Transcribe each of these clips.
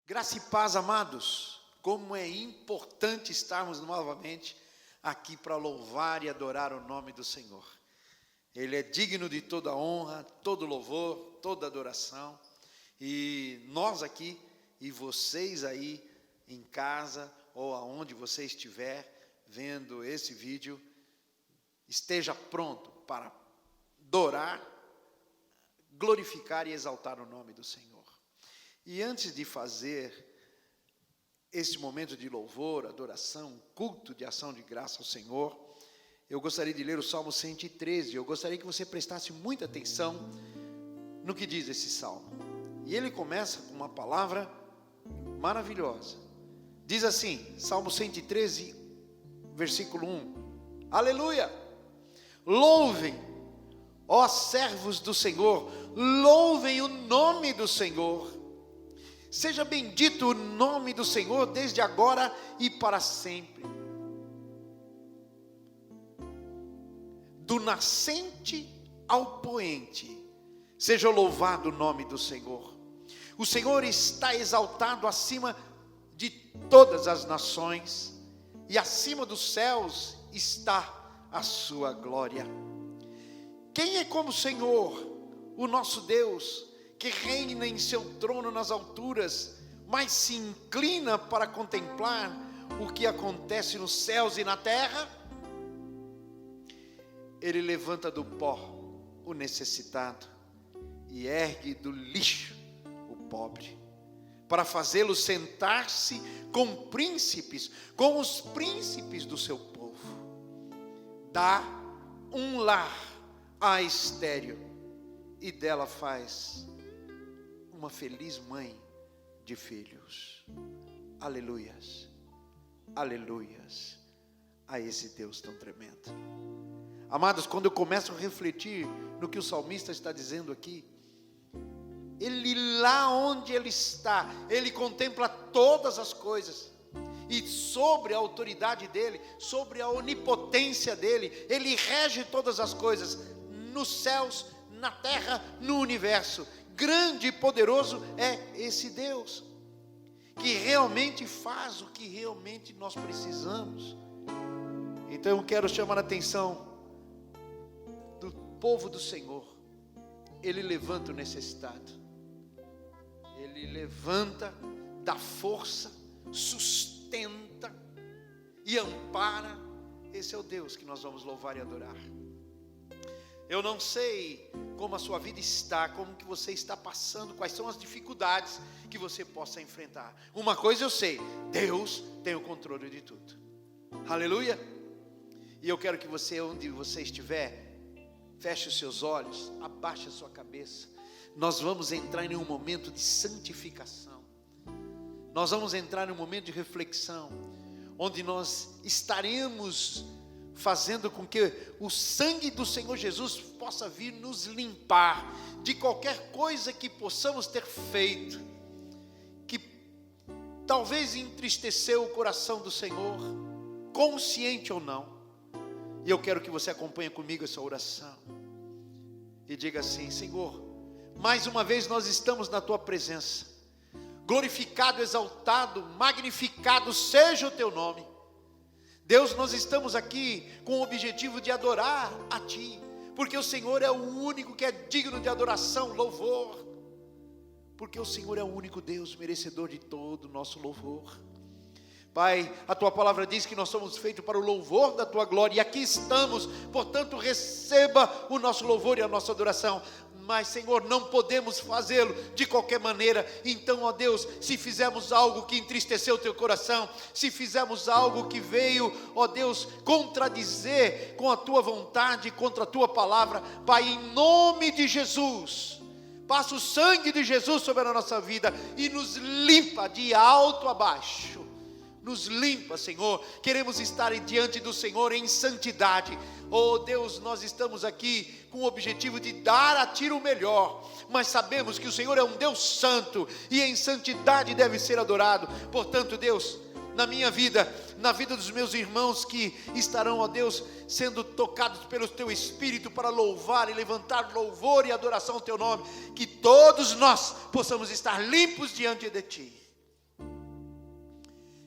Graça e paz, amados. Como é importante estarmos novamente aqui para louvar e adorar o nome do Senhor. Ele é digno de toda honra, todo louvor, toda adoração. E nós aqui, e vocês aí em casa, ou aonde você estiver vendo esse vídeo, esteja pronto para adorar, glorificar e exaltar o nome do Senhor. E antes de fazer esse momento de louvor, adoração, culto de ação de graça ao Senhor, eu gostaria de ler o Salmo 113. Eu gostaria que você prestasse muita atenção no que diz esse salmo. E ele começa com uma palavra maravilhosa. Diz assim, Salmo 113, versículo 1. Aleluia! Louvem, ó servos do Senhor, louvem o nome do Senhor. Seja bendito o nome do Senhor desde agora e para sempre. Do nascente ao poente, seja louvado o nome do Senhor. O Senhor está exaltado acima de todas as nações, e acima dos céus está a sua glória. Quem é como o Senhor, o nosso Deus, que reina em seu trono nas alturas, mas se inclina para contemplar o que acontece nos céus e na terra? Ele levanta do pó o necessitado e ergue do lixo o pobre, para fazê-lo sentar-se com príncipes, com os príncipes do seu povo. Dá um lar à estéril e dela faz uma feliz mãe de filhos. Aleluias, aleluias a esse Deus tão tremendo. Amados, quando eu começo a refletir no que o salmista está dizendo aqui, ele lá onde ele está, ele contempla todas as coisas, e sobre a autoridade dele, sobre a onipotência dele, ele rege todas as coisas, nos céus, na terra, no universo. Grande e poderoso é esse Deus, que realmente faz o que realmente nós precisamos. Então eu quero chamar a atenção do povo do Senhor. Ele levanta o necessitado, ele levanta, dá força, sustenta e ampara. Esse é o Deus que nós vamos louvar e adorar. Eu não sei como a sua vida está, como que você está passando, quais são as dificuldades que você possa enfrentar. Uma coisa eu sei, Deus tem o controle de tudo. Aleluia! E eu quero que você, onde você estiver, feche os seus olhos, abaixe a sua cabeça. Nós vamos entrar em um momento de santificação. Nós vamos entrar em um momento de reflexão, onde nós estaremos fazendo com que o sangue do Senhor Jesus possa vir nos limpar de qualquer coisa que possamos ter feito, que talvez entristeceu o coração do Senhor, consciente ou não. E eu quero que você acompanhe comigo essa oração e diga assim: Senhor, mais uma vez nós estamos na Tua presença, glorificado, exaltado, magnificado seja o Teu nome. Deus, nós estamos aqui com o objetivo de adorar a Ti, porque o Senhor é o único que é digno de adoração, louvor, porque o Senhor é o único Deus merecedor de todo o nosso louvor. Pai, a Tua palavra diz que nós somos feitos para o louvor da Tua glória, e aqui estamos, portanto receba o nosso louvor e a nossa adoração. Mas Senhor, não podemos fazê-lo de qualquer maneira. Então, ó Deus, se fizermos algo que entristeceu o Teu coração, se fizermos algo que veio, ó Deus, contradizer com a Tua vontade, contra a Tua palavra, Pai, em nome de Jesus, passa o sangue de Jesus sobre a nossa vida e nos limpa de alto a baixo. Nos limpa, Senhor. Queremos estar diante do Senhor em santidade. Oh Deus, nós estamos aqui com o objetivo de dar a Ti o melhor, mas sabemos que o Senhor é um Deus santo, e em santidade deve ser adorado. Portanto, Deus, na minha vida, na vida dos meus irmãos que estarão, ó Deus, sendo tocados pelo Teu Espírito para louvar e levantar louvor e adoração ao Teu nome, que todos nós possamos estar limpos diante de Ti.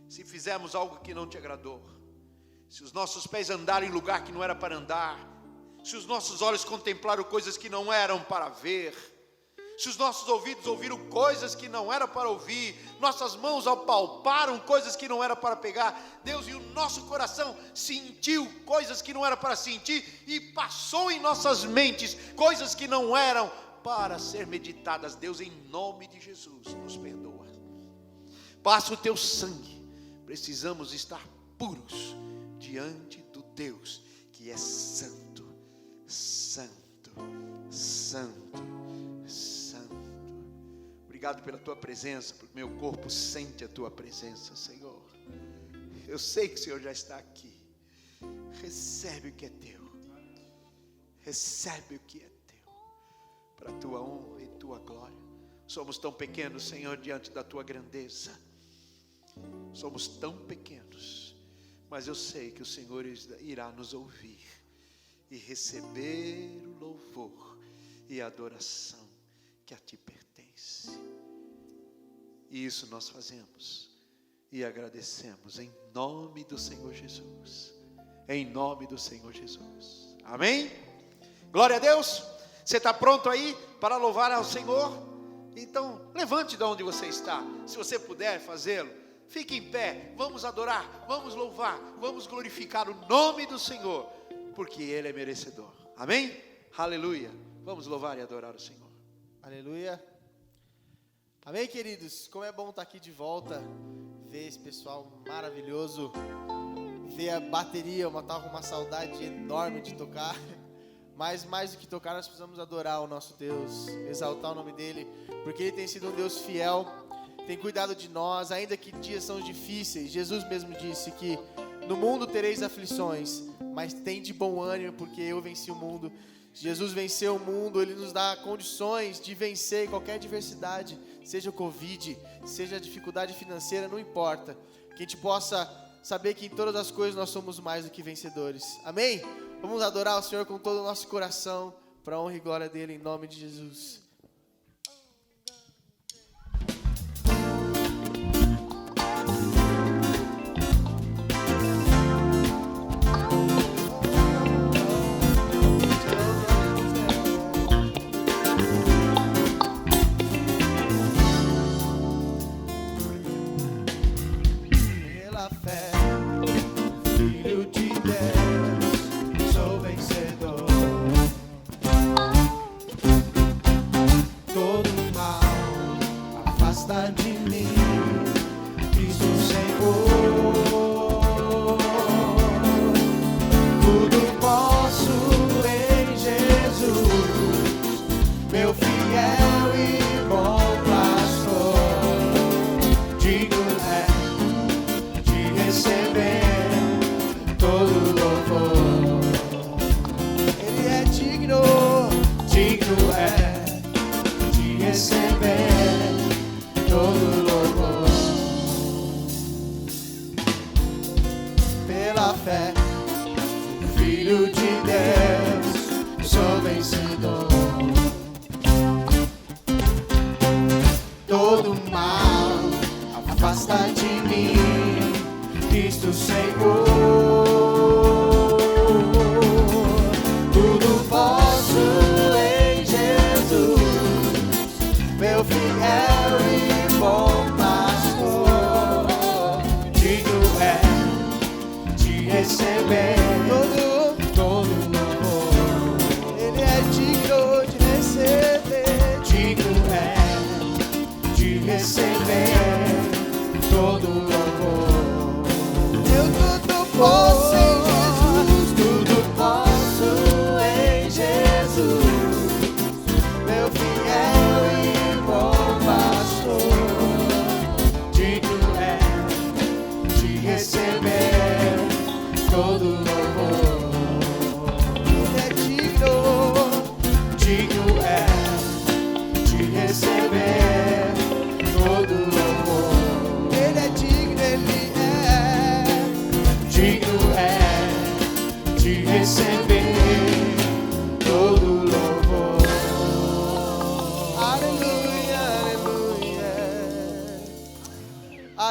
se fizermos algo que não te agradou, se os nossos pés andaram em lugar que não era para andar, se os nossos olhos contemplaram coisas que não eram para ver, se os nossos ouvidos ouviram coisas que não era para ouvir, nossas mãos apalparam coisas que não era para pegar, Deus, e o nosso coração sentiu coisas que não era para sentir, e passou em nossas mentes coisas que não eram para ser meditadas. Deus, em nome de Jesus, nos perdoa. Passa o teu sangue. Precisamos estar puros diante do Deus que é santo, santo, santo, santo. Obrigado pela tua presença, porque meu corpo sente a tua presença, Senhor. Eu sei que o Senhor já está aqui. Recebe o que é teu, recebe o que é teu, para a tua honra e tua glória. Somos tão pequenos, Senhor, diante da tua grandeza. Somos tão pequenos, mas eu sei que o Senhor irá nos ouvir e receber o louvor e a adoração que a ti pertence. E isso nós fazemos e agradecemos em nome do Senhor Jesus. Em nome do Senhor Jesus. Amém? Glória a Deus. Você está pronto aí para louvar ao Senhor? Então levante de onde você está. Se você puder fazê-lo, fique em pé. Vamos adorar, vamos louvar, vamos glorificar o nome do Senhor, porque Ele é merecedor. Amém? Aleluia. Vamos louvar e adorar o Senhor. Aleluia. Amém, queridos? Como é bom estar aqui de volta, ver esse pessoal maravilhoso, ver a bateria. Eu estava com uma saudade enorme de tocar, mas mais do que tocar, nós precisamos adorar o nosso Deus, exaltar o nome dEle, porque Ele tem sido um Deus fiel, tem cuidado de nós, ainda que dias são difíceis. Jesus mesmo disse que no mundo tereis aflições, mas tem de bom ânimo, porque eu venci o mundo. Jesus venceu o mundo, Ele nos dá condições de vencer qualquer adversidade, seja o Covid, seja a dificuldade financeira, não importa. Que a gente possa saber que em todas as coisas nós somos mais do que vencedores. Amém? Vamos adorar o Senhor com todo o nosso coração, para a honra e glória dEle, em nome de Jesus. Digno é de receber todo o louvor.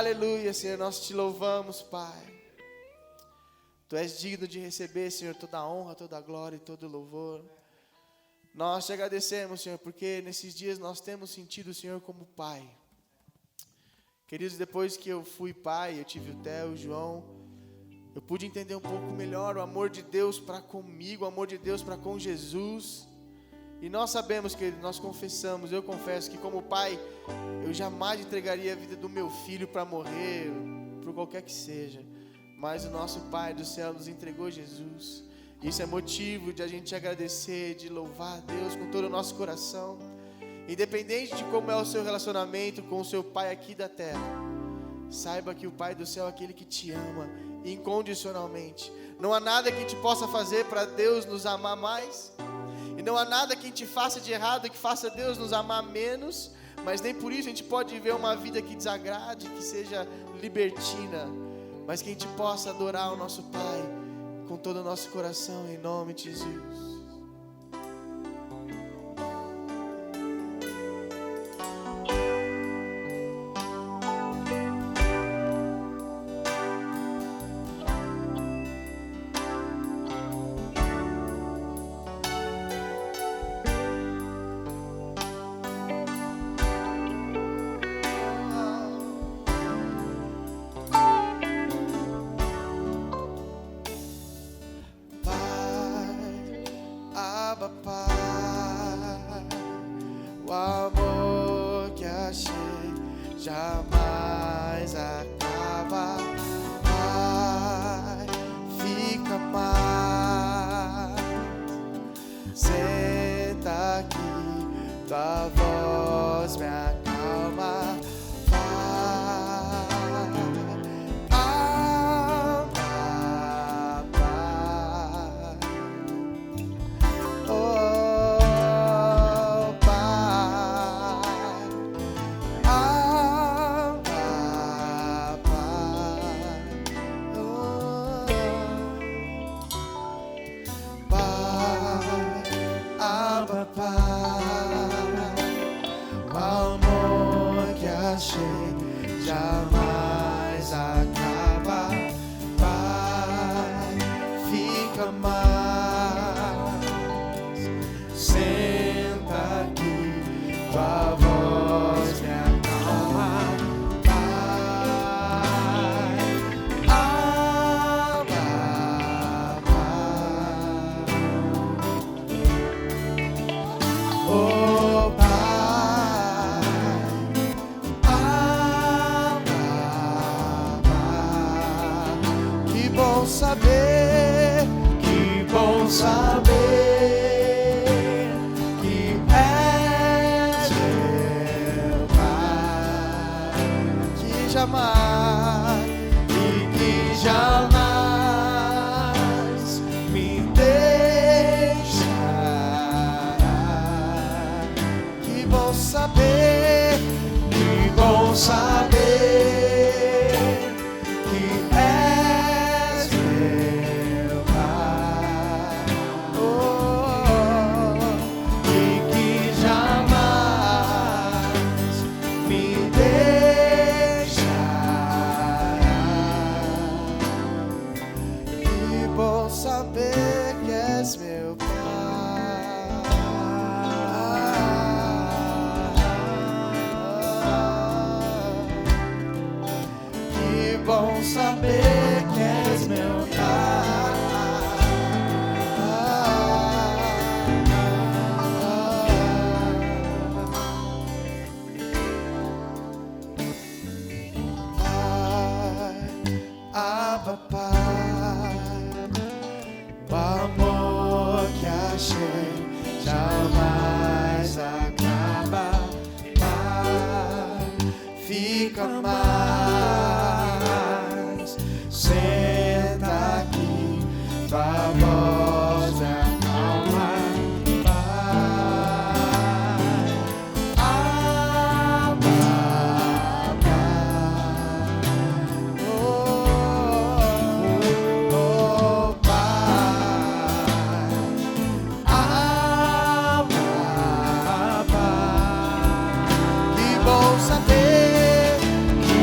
Aleluia, Senhor, nós te louvamos, Pai. Tu és digno de receber, Senhor, toda a honra, toda a glória e todo o louvor. Nós te agradecemos, Senhor, porque nesses dias nós temos sentido o Senhor como Pai. Queridos, depois que eu fui pai, eu tive o Theo, o João, eu pude entender um pouco melhor o amor de Deus para comigo, o amor de Deus para com Jesus. E nós sabemos, querido, nós confessamos, eu confesso que como pai, eu jamais entregaria a vida do meu filho para morrer, por qualquer que seja. Mas o nosso Pai do céu nos entregou Jesus. Isso é motivo de a gente agradecer, de louvar a Deus com todo o nosso coração. Independente de como é o seu relacionamento com o seu Pai aqui da terra, saiba que o Pai do céu é aquele que te ama incondicionalmente. Não há nada que a gente possa fazer para Deus nos amar mais. E não há nada que a gente faça de errado que faça Deus nos amar menos. Mas nem por isso a gente pode viver uma vida que desagrade, que seja libertina. Mas que a gente possa adorar o nosso Pai com todo o nosso coração, em nome de Jesus. Jamais acaba, Pai, fica mais. Senta aqui, tua voz me acalma, Pai, ama, Pai, oh, Pai, jamais acaba, Pai, fica mais. Senta aqui, tua voz me acalma, Pai, ama, Pai, oh, Pai. Que bom saber que és meu Pai, que jamais me deixará. Que bom saber que és meu Pai, oh, e que jamais me deixará. Que bom saber que és meu Pai. Que bom saber que és meu Pai. Abba, Pai, o amor que achei jamais acaba, Pai, fica mais. Senta aqui, tua voz me acalma, Pai, ama, Pai, oh, Pai, ama, Pai. Que bom saber que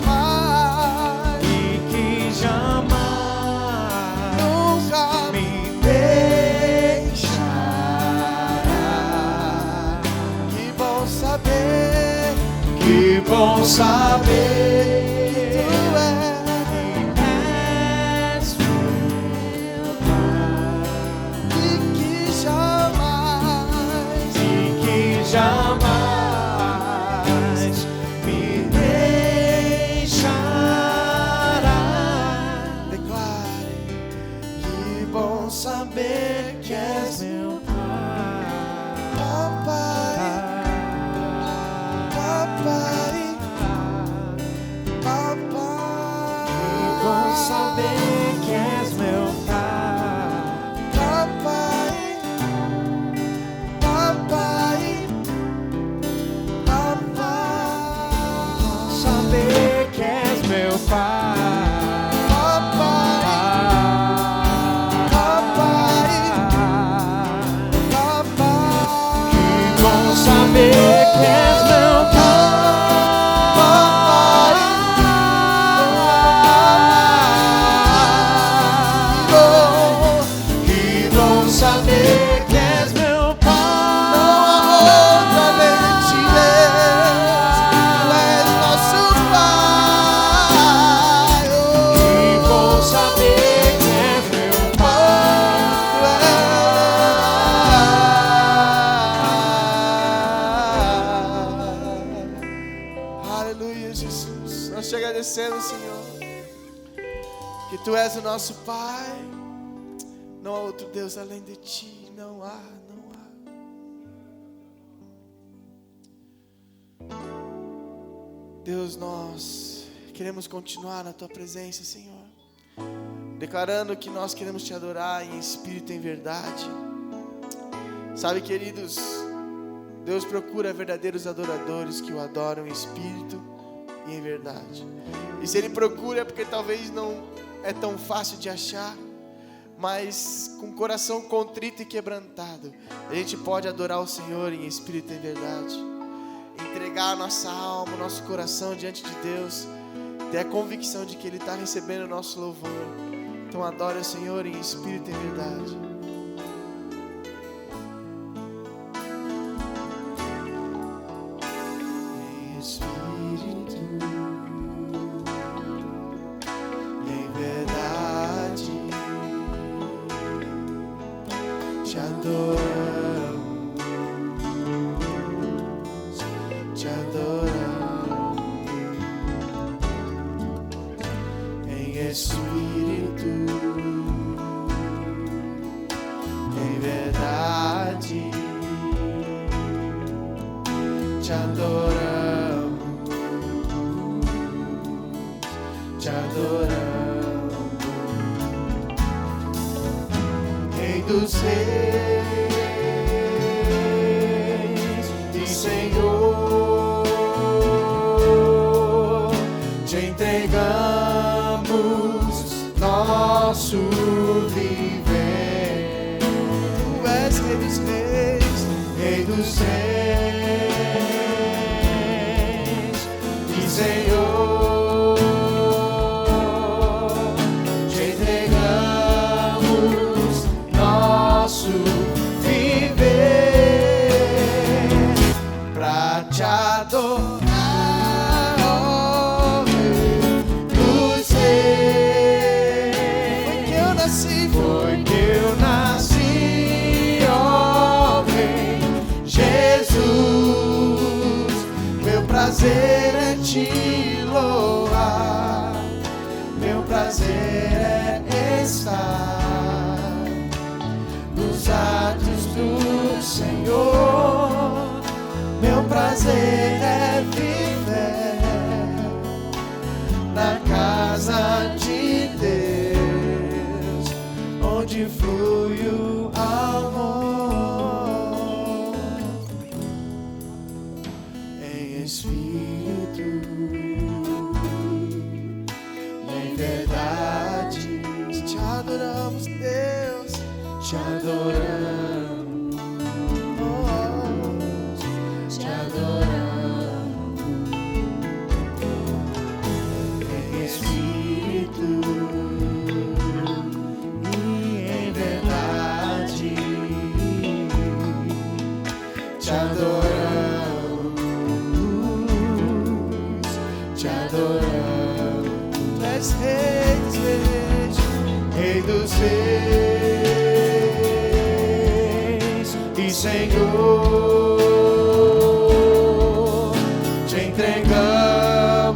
jamais, e que jamais nunca me deixará. Que bom saber Que bom saber que tu és meu Pai, e que jamais e que jamais me deixará. declare. Que bom saber que és Meu Pai, papai, papai, papai. que bom saber que és meu Pai, Papai, papai, papai, saber que és meu Pai, papai, papai. que bom saber que és meu Que bom saber que és meu Pai. Não há outra além de ti, Deus. Tu és nosso Pai. Que bom saber que és meu Aleluia, Jesus. Nós te agradecemos, Senhor, que Tu és o nosso Pai. Não há outro Deus além de Ti. Não há, não há. Deus, nós queremos continuar na Tua presença, Senhor, declarando que nós queremos Te adorar em espírito e em verdade. Sabe, queridos, Deus procura verdadeiros adoradores que o adoram em espírito e em verdade. E se Ele procura é porque talvez não é tão fácil de achar, mas com coração contrito e quebrantado, a gente pode adorar o Senhor em espírito e em verdade. Entregar a nossa alma, o nosso coração diante de Deus, ter a convicção de que Ele está recebendo o nosso louvor. Então adore o Senhor em espírito e em verdade. Em espírito e em verdade te adoramos, te adoramos. Em espírito, em verdade, te adoramos, te adoramos. Rei dos reis e Senhor, te entregamos nosso viver. Tu és Rei dos reis, Rei dos reis e Senhor, te entregamos nosso viver pra te adorar, ó Rei dos reis. Foi que eu nasci, ó Rei Jesus. Meu prazer é te louvar, meu prazer é estar nos atos do Senhor. Meu prazer é viver na casa de Deus, onde flui o amor. Em espírito e em verdade te adoramos, Deus, te adoramos, te adoramos. te adoramos. Tu és Rei dos Reis, Rei dos Reis e Senhor, te entregamos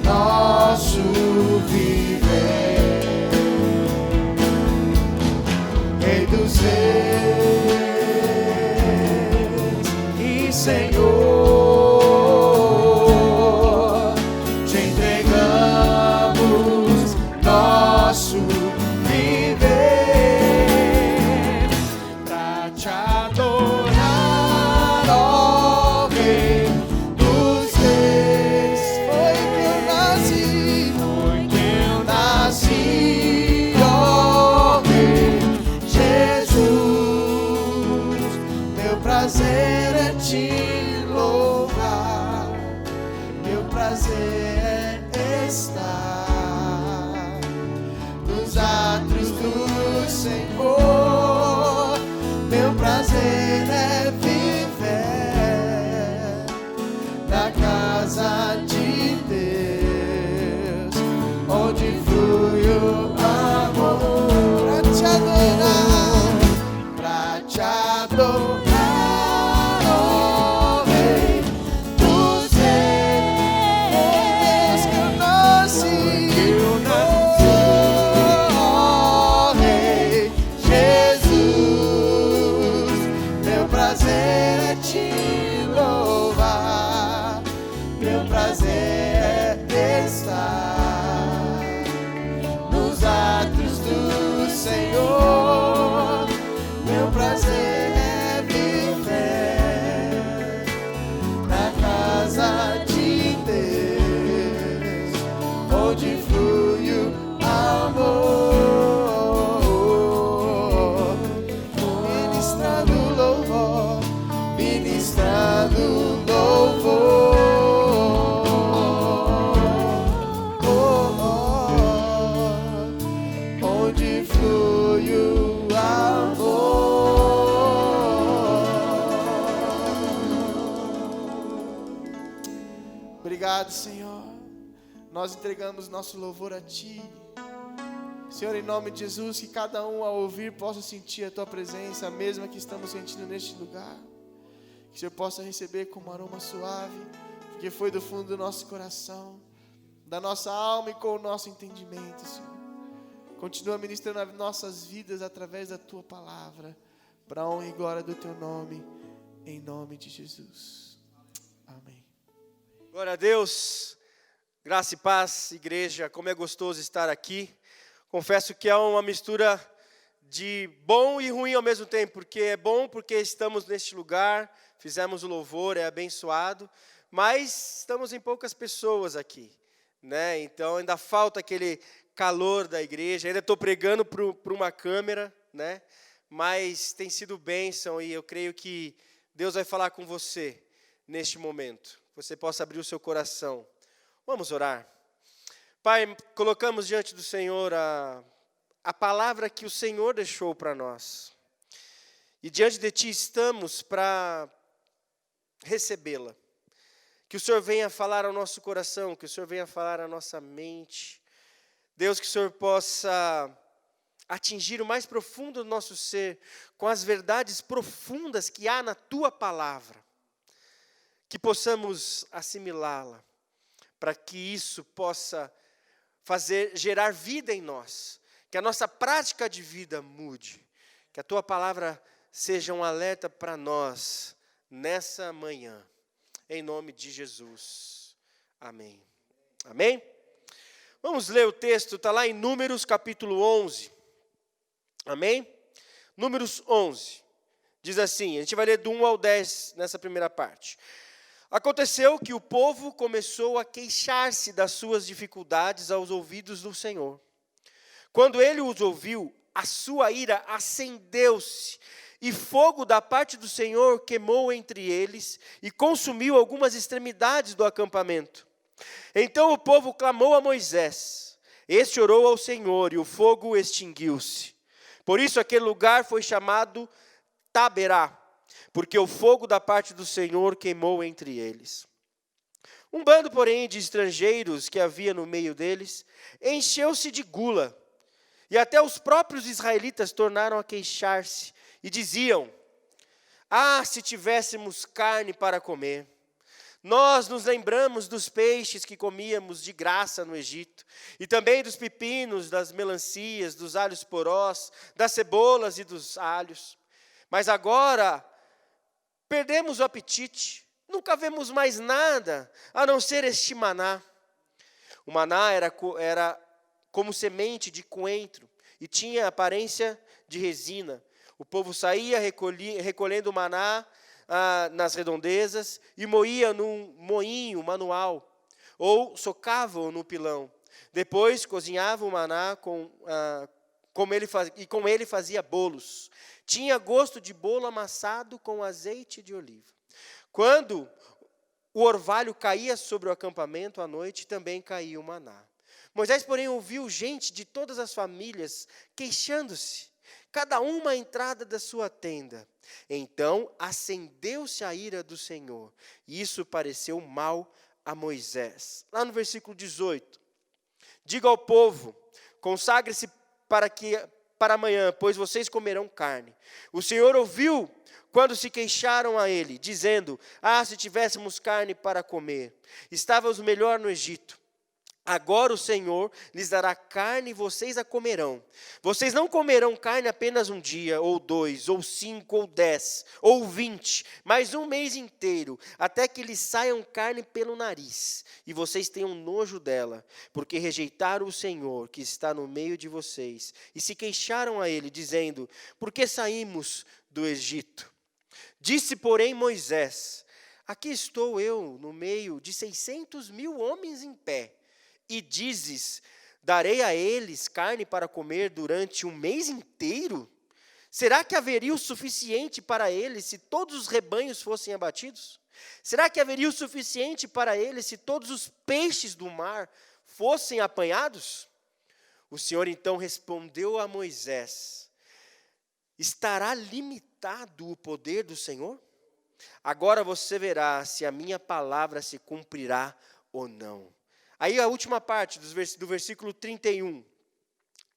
nosso viver. Rei dos Reis e Senhor, te entregamos nosso viver pra te adorar, ó Rei dos Reis. foi que eu nasci, Foi que eu nasci, ó Rei Jesus. meu prazer é te louvar, meu prazer é estar nos átrios do Senhor, meu prazer é viver na casa de Deus, onde flui o amor pra te adorar, pra te adorar, ó Rei dos Reis. Deus que eu nasci, ó Rei Jesus, meu prazer é te louvar, meu prazer é estar nos átrios do Senhor, meu prazer é viver na casa de Deus, onde flui o amor, ministrando louvor, ministrando louvor. Onde flui o amor. Obrigado, Senhor. Nós entregamos nosso louvor a Ti. Senhor, em nome de Jesus, que cada um ao ouvir possa sentir a Tua presença, a mesma que estamos sentindo neste lugar. Que o Senhor possa receber como aroma suave, que foi do fundo do nosso coração, da nossa alma e com o nosso entendimento, Senhor. Continua ministrando as nossas vidas através da Tua palavra, para a honra e glória do Teu nome, em nome de Jesus. Amém. Glória a Deus, graça e paz, igreja, como é gostoso estar aqui. Confesso que é uma mistura de bom e ruim ao mesmo tempo, porque é bom porque estamos neste lugar, fizemos o louvor, é abençoado, mas estamos em poucas pessoas aqui, né? Então ainda falta aquele calor da igreja, ainda estou pregando para uma câmera, né? Mas tem sido bênção e eu creio que Deus vai falar com você neste momento. Você possa abrir o seu coração. Vamos orar. Pai, colocamos diante do Senhor a palavra que o Senhor deixou para nós. E diante de Ti estamos para recebê-la. Que o Senhor venha falar ao nosso coração, que o Senhor venha falar à nossa mente. Deus, que o Senhor possa atingir o mais profundo do nosso ser com as verdades profundas que há na Tua palavra. Que possamos assimilá-la, para que isso possa gerar vida em nós, que a nossa prática de vida mude, que a Tua palavra seja um alerta para nós nessa manhã, em nome de Jesus, amém. Amém? Vamos ler o texto, está lá em Números capítulo 11, amém? Números 11, diz assim, a gente vai ler do 1 ao 10 nessa primeira parte. Aconteceu que o povo começou a queixar-se das suas dificuldades aos ouvidos do Senhor. Quando ele os ouviu, a sua ira acendeu-se, e fogo da parte do Senhor queimou entre eles e consumiu algumas extremidades do acampamento. Então o povo clamou a Moisés. Este orou ao Senhor, e o fogo extinguiu-se. Por isso aquele lugar foi chamado Taberá, porque o fogo da parte do Senhor queimou entre eles. Um bando, porém, de estrangeiros que havia no meio deles, encheu-se de gula. E até os próprios israelitas tornaram a queixar-se e diziam: ah, se tivéssemos carne para comer! Nós nos lembramos dos peixes que comíamos de graça no Egito, e também dos pepinos, das melancias, dos alhos porós, das cebolas e dos alhos. Mas agora perdemos o apetite, nunca vemos mais nada, a não ser este maná. O maná era como semente de coentro, e tinha aparência de resina. O povo saía recolhendo o maná nas redondezas e moía num moinho manual, ou socavam no pilão. Depois cozinhava o maná com ele fazia bolos. Tinha gosto de bolo amassado com azeite de oliva. Quando o orvalho caía sobre o acampamento à noite, também caía o maná. Moisés, porém, ouviu gente de todas as famílias queixando-se, cada uma à entrada da sua tenda. Então acendeu-se a ira do Senhor, e isso pareceu mal a Moisés. Lá no versículo 18, diga ao povo: consagre-se para amanhã, pois vocês comerão carne. O Senhor ouviu quando se queixaram a ele, dizendo: ah, se tivéssemos carne para comer, estávamos melhor no Egito. Agora o Senhor lhes dará carne e vocês a comerão. Vocês não comerão carne apenas um dia, ou 2, ou 5, ou 10, ou 20, mas um mês inteiro, até que lhes saiam carne pelo nariz, e vocês tenham nojo dela, porque rejeitaram o Senhor que está no meio de vocês, e se queixaram a ele, dizendo: por que saímos do Egito? Disse, porém, Moisés: aqui estou eu no meio de 600.000 homens em pé, e dizes: darei a eles carne para comer durante um mês inteiro? Será que haveria o suficiente para eles se todos os rebanhos fossem abatidos? Será que haveria o suficiente para eles se todos os peixes do mar fossem apanhados? O Senhor então respondeu a Moisés: estará limitado o poder do Senhor? Agora você verá se a minha palavra se cumprirá ou não. Aí a última parte do versículo 31,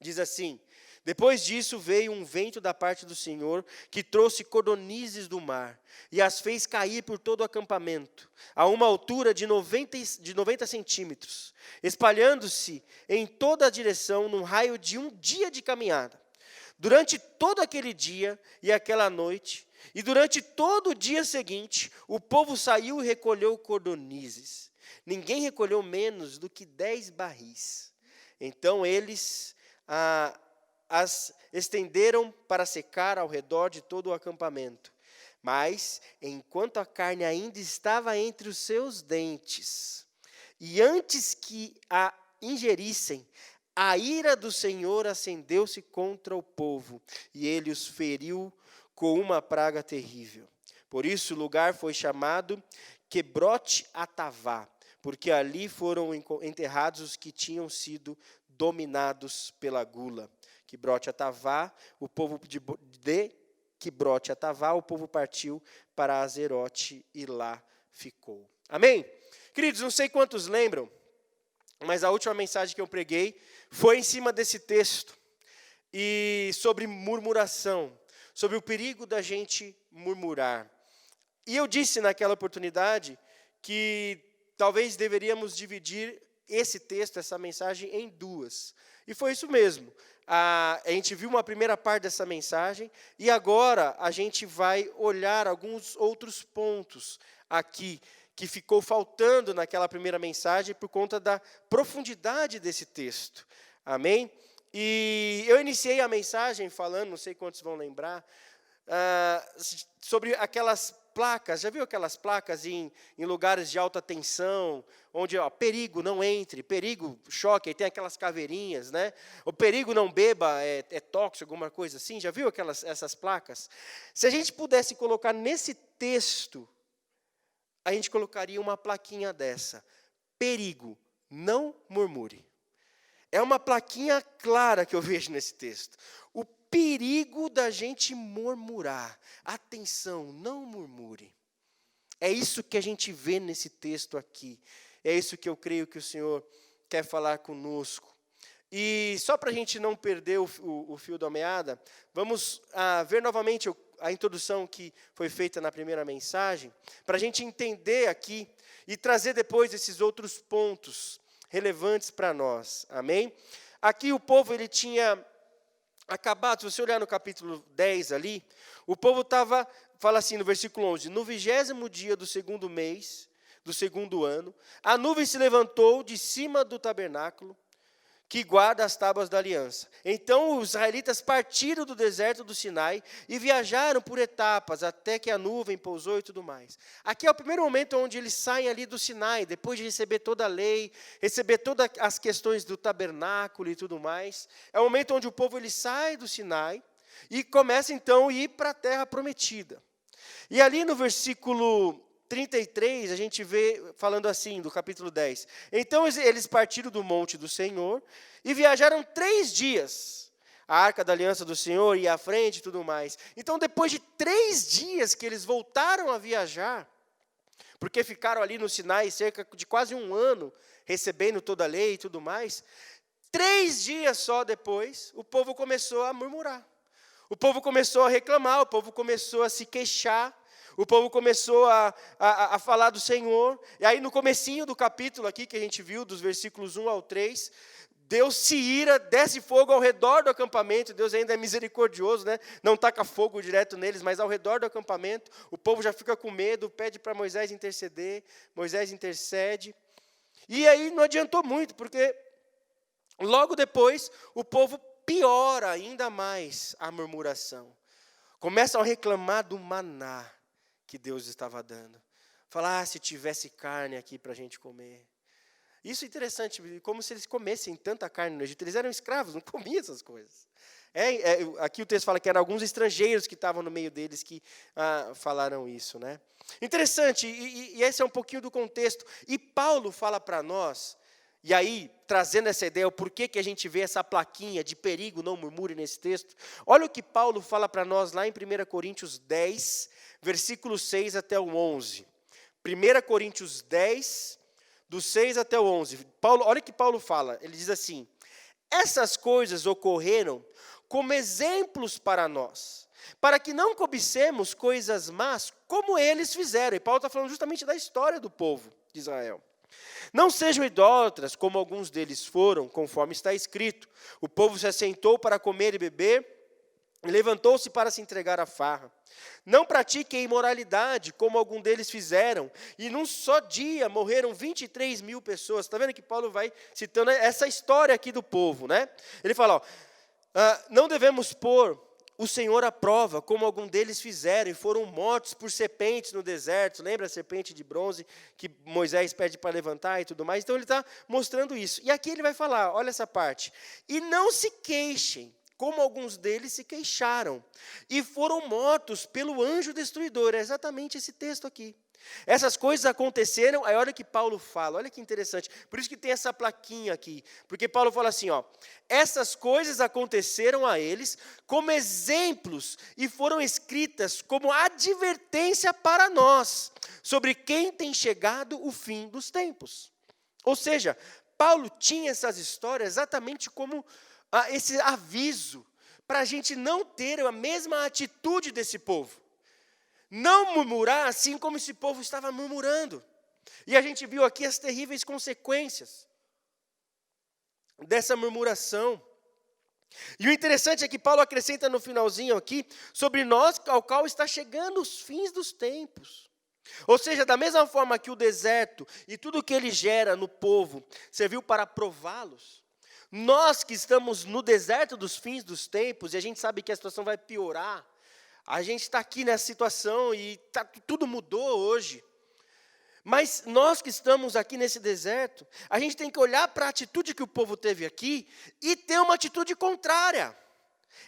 diz assim: depois disso veio um vento da parte do Senhor, que trouxe cordonizes do mar, e as fez cair por todo o acampamento, a uma altura de 90 centímetros, espalhando-se em toda a direção, num raio de um dia de caminhada. Durante todo aquele dia e aquela noite, e durante todo o dia seguinte, o povo saiu e recolheu cordonizes. Ninguém recolheu menos do que 10 barris. Então eles as estenderam para secar ao redor de todo o acampamento. Mas, enquanto a carne ainda estava entre os seus dentes, e antes que a ingerissem, a ira do Senhor acendeu-se contra o povo, e ele os feriu com uma praga terrível. Por isso o lugar foi chamado Quebrote Atavá, porque ali foram enterrados os que tinham sido dominados pela gula. Quebrote Atavá, o povo de Quebrote Atavá, o povo partiu para Azerote e lá ficou. Amém? Queridos, não sei quantos lembram, mas a última mensagem que eu preguei foi em cima desse texto, e sobre murmuração, sobre o perigo da gente murmurar. E eu disse naquela oportunidade que talvez deveríamos dividir esse texto, essa mensagem, em duas. E foi isso mesmo. A gente viu uma primeira parte dessa mensagem, e agora a gente vai olhar alguns outros pontos aqui, que ficou faltando naquela primeira mensagem por conta da profundidade desse texto. Amém? E eu iniciei a mensagem falando, não sei quantos vão lembrar, sobre aquelas placas. Já viu aquelas placas em lugares de alta tensão, onde, perigo, não entre, perigo, choque, aí tem aquelas caveirinhas, né? O perigo, não beba, é tóxico, alguma coisa assim. Já viu essas placas? Se a gente pudesse colocar nesse texto, a gente colocaria uma plaquinha dessa: perigo, não murmure. É uma plaquinha clara que eu vejo nesse texto. O perigo da gente murmurar. Atenção, não murmure. É isso que a gente vê nesse texto aqui. é isso que eu creio que o Senhor quer falar conosco. E só para a gente não perder o fio da meada, vamos ver novamente a introdução que foi feita na primeira mensagem, para a gente entender aqui e trazer depois esses outros pontos relevantes para nós. Amém? Aqui o povo ele tinha acabado, se você olhar no capítulo 10 ali, o povo fala assim no versículo 11, no 20º dia do segundo mês, do segundo ano, a nuvem se levantou de cima do tabernáculo, que guarda as tábuas da aliança. Então os israelitas partiram do deserto do Sinai e viajaram por etapas até que a nuvem pousou e tudo mais. Aqui é o primeiro momento onde eles saem ali do Sinai, depois de receber toda a lei, receber todas as questões do tabernáculo e tudo mais. É o momento onde o povo ele sai do Sinai e começa então a ir para a terra prometida. E ali no versículo 33, a gente vê falando assim, do capítulo 10. Então eles partiram do monte do Senhor e viajaram 3 dias. A arca da aliança do Senhor ia à frente e tudo mais. Então, depois de 3 dias que eles voltaram a viajar, porque ficaram ali no Sinai cerca de quase 1 ano, recebendo toda a lei e tudo mais, 3 dias só depois, o povo começou a murmurar. O povo começou a reclamar, o povo começou a se queixar. O povo começou a falar do Senhor. E aí no comecinho do capítulo aqui, que a gente viu, dos versículos 1 ao 3, Deus se ira, desce fogo ao redor do acampamento. Deus ainda é misericordioso, né? Não taca fogo direto neles, mas ao redor do acampamento. O povo já fica com medo, pede para Moisés interceder. Moisés intercede. E aí não adiantou muito, porque logo depois o povo piora ainda mais a murmuração. Começam a reclamar do maná que Deus estava dando. Falar, se tivesse carne aqui para a gente comer. Isso é interessante, como se eles comessem tanta carne no Egito. Eles eram escravos, não comiam essas coisas. Aqui o texto fala que eram alguns estrangeiros que estavam no meio deles que falaram isso. Né? Interessante, e esse é um pouquinho do contexto. E Paulo fala para nós, e aí, trazendo essa ideia, o porquê que a gente vê essa plaquinha de perigo, não murmure nesse texto. Olha o que Paulo fala para nós lá em 1 Coríntios 10, versículo 6 até o 11. 1 Coríntios 10, do 6 até o 11. Olha o que Paulo fala, ele diz assim, essas coisas ocorreram como exemplos para nós, para que não cobicemos coisas más como eles fizeram. E Paulo está falando justamente da história do povo de Israel. Não sejam idólatras, como alguns deles foram, conforme está escrito. O povo se assentou para comer e beber, e levantou-se para se entregar à farra. Não pratiquem imoralidade, como alguns deles fizeram, e num só dia morreram 23 mil pessoas. Está vendo que Paulo vai citando essa história aqui do povo, né? Ele fala, não devemos pôr o Senhor à prova, como alguns deles fizeram, e foram mortos por serpentes no deserto. Lembra a serpente de bronze que Moisés pede para levantar e tudo mais? Então ele está mostrando isso. E aqui ele vai falar, olha essa parte. E não se queixem, como alguns deles se queixaram, e foram mortos pelo anjo destruidor. É exatamente esse texto aqui. Essas coisas aconteceram, aí olha o que Paulo fala, olha que interessante, por isso que tem essa plaquinha aqui, porque Paulo fala assim, essas coisas aconteceram a eles como exemplos e foram escritas como advertência para nós, sobre quem tem chegado o fim dos tempos. Ou seja, Paulo tinha essas histórias exatamente como esse aviso, para a gente não ter a mesma atitude desse povo. Não murmurar assim como esse povo estava murmurando. E a gente viu aqui as terríveis consequências dessa murmuração. E o interessante é que Paulo acrescenta no finalzinho aqui, sobre nós, ao qual está chegando os fins dos tempos. Ou seja, da mesma forma que o deserto e tudo o que ele gera no povo serviu para prová-los, nós que estamos no deserto dos fins dos tempos, e a gente sabe que a situação vai piorar, a gente está aqui nessa situação e tudo mudou hoje. Mas nós que estamos aqui nesse deserto, a gente tem que olhar para a atitude que o povo teve aqui e ter uma atitude contrária.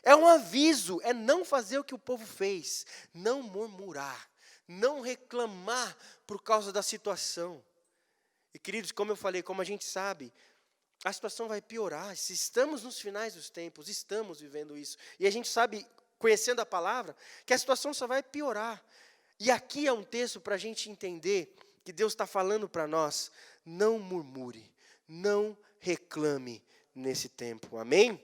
É um aviso, é não fazer o que o povo fez, não murmurar, não reclamar por causa da situação. E queridos, como eu falei, como a gente sabe, a situação vai piorar. Se estamos nos finais dos tempos, estamos vivendo isso. E a gente sabe, conhecendo a palavra, que a situação só vai piorar. E aqui é um texto para a gente entender que Deus está falando para nós, não murmure, não reclame nesse tempo. Amém?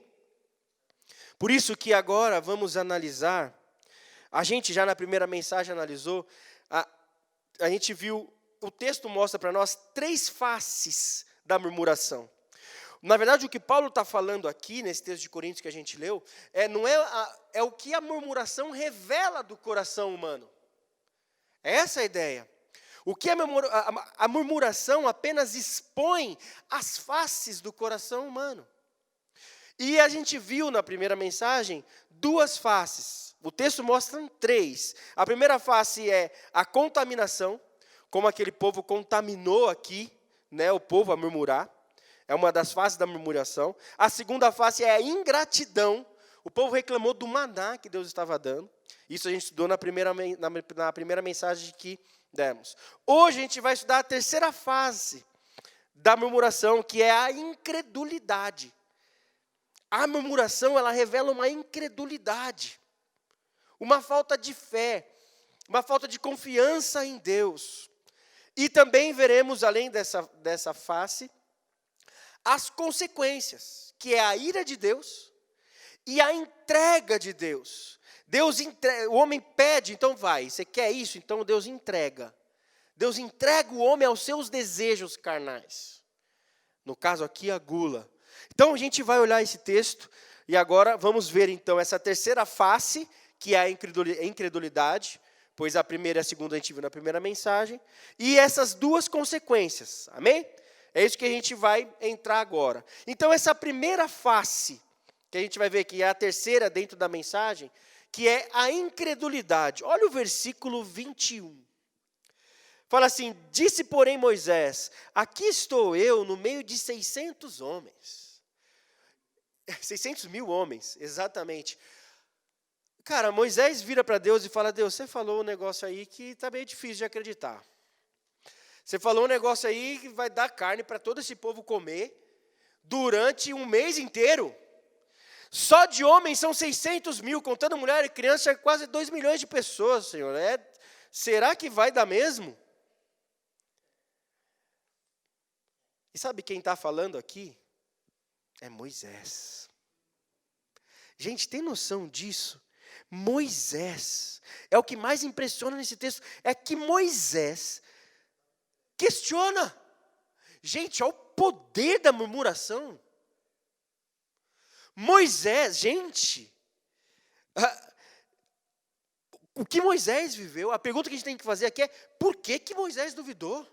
Por isso que agora vamos analisar, a gente já na primeira mensagem analisou, a gente viu, o texto mostra para nós 3 faces da murmuração. Na verdade, o que Paulo está falando aqui, nesse texto de Coríntios que a gente leu, é o que a murmuração revela do coração humano. É essa a ideia. O que a murmuração apenas expõe as faces do coração humano. E a gente viu na primeira mensagem 2 faces. O texto mostra 3. A primeira face é a contaminação, como aquele povo contaminou aqui, né, o povo a murmurar. É uma das faces da murmuração. A segunda face é a ingratidão. O povo reclamou do maná que Deus estava dando. Isso a gente estudou na primeira mensagem que demos. Hoje a gente vai estudar a terceira fase da murmuração, que é a incredulidade. A murmuração, ela revela uma incredulidade, uma falta de fé, uma falta de confiança em Deus. E também veremos, além dessa face, as consequências, que é a ira de Deus e a entrega de Deus. O homem pede, então vai. Você quer isso? Então Deus entrega. Deus entrega o homem aos seus desejos carnais. No caso aqui, a gula. Então a gente vai olhar esse texto e agora vamos ver então essa terceira face, que é a incredulidade, pois a primeira e a segunda a gente viu na primeira mensagem, e essas 2 consequências. Amém? É isso que a gente vai entrar agora. Então, essa primeira face, que a gente vai ver que é a terceira dentro da mensagem, que é a incredulidade. Olha o versículo 21. Fala assim: disse, porém, Moisés, aqui estou eu no meio de 600 homens. 600 mil homens, exatamente. Cara, Moisés vira para Deus e fala: Deus, você falou um negócio aí que está meio difícil de acreditar. Você falou um negócio aí que vai dar carne para todo esse povo comer durante um mês inteiro. Só de homens são 600 mil, contando mulher e criança, é quase 2 milhões de pessoas, Senhor. Será que vai dar mesmo? E sabe quem está falando aqui? É Moisés. Gente, tem noção disso? Moisés. É o que mais impressiona nesse texto, é que Moisés questiona. Gente, olha o poder da murmuração. Moisés, gente, o que Moisés viveu, a pergunta que a gente tem que fazer aqui é: por que Moisés duvidou?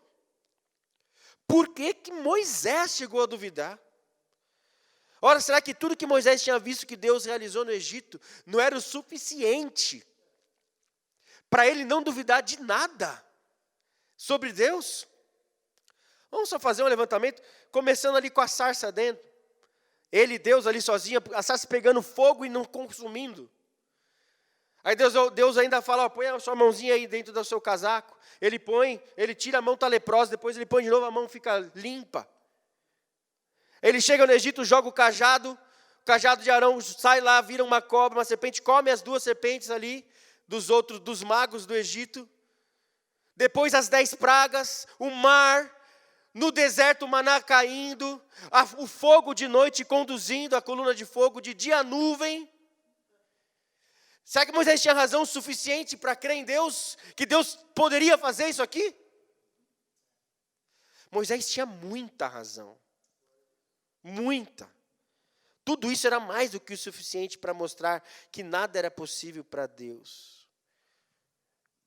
Por que Moisés chegou a duvidar? Ora, será que tudo que Moisés tinha visto que Deus realizou no Egito não era o suficiente para ele não duvidar de nada sobre Deus? Vamos só fazer um levantamento, começando ali com a sarça dentro. Ele e Deus ali sozinho, a sarça pegando fogo e não consumindo. Aí Deus ainda fala: põe a sua mãozinha aí dentro do seu casaco. Ele tira a mão, está leprosa, depois ele põe de novo, a mão fica limpa. Ele chega no Egito, joga o cajado de Arão sai lá, vira uma cobra, uma serpente, come as 2 serpentes ali, dos magos do Egito. Depois as 10 pragas, o mar, no deserto o maná caindo, o fogo de noite conduzindo, a coluna de fogo, de dia a nuvem. Será que Moisés tinha razão suficiente para crer em Deus, que Deus poderia fazer isso aqui? Moisés tinha muita razão. Muita. Tudo isso era mais do que o suficiente para mostrar que nada era possível para Deus.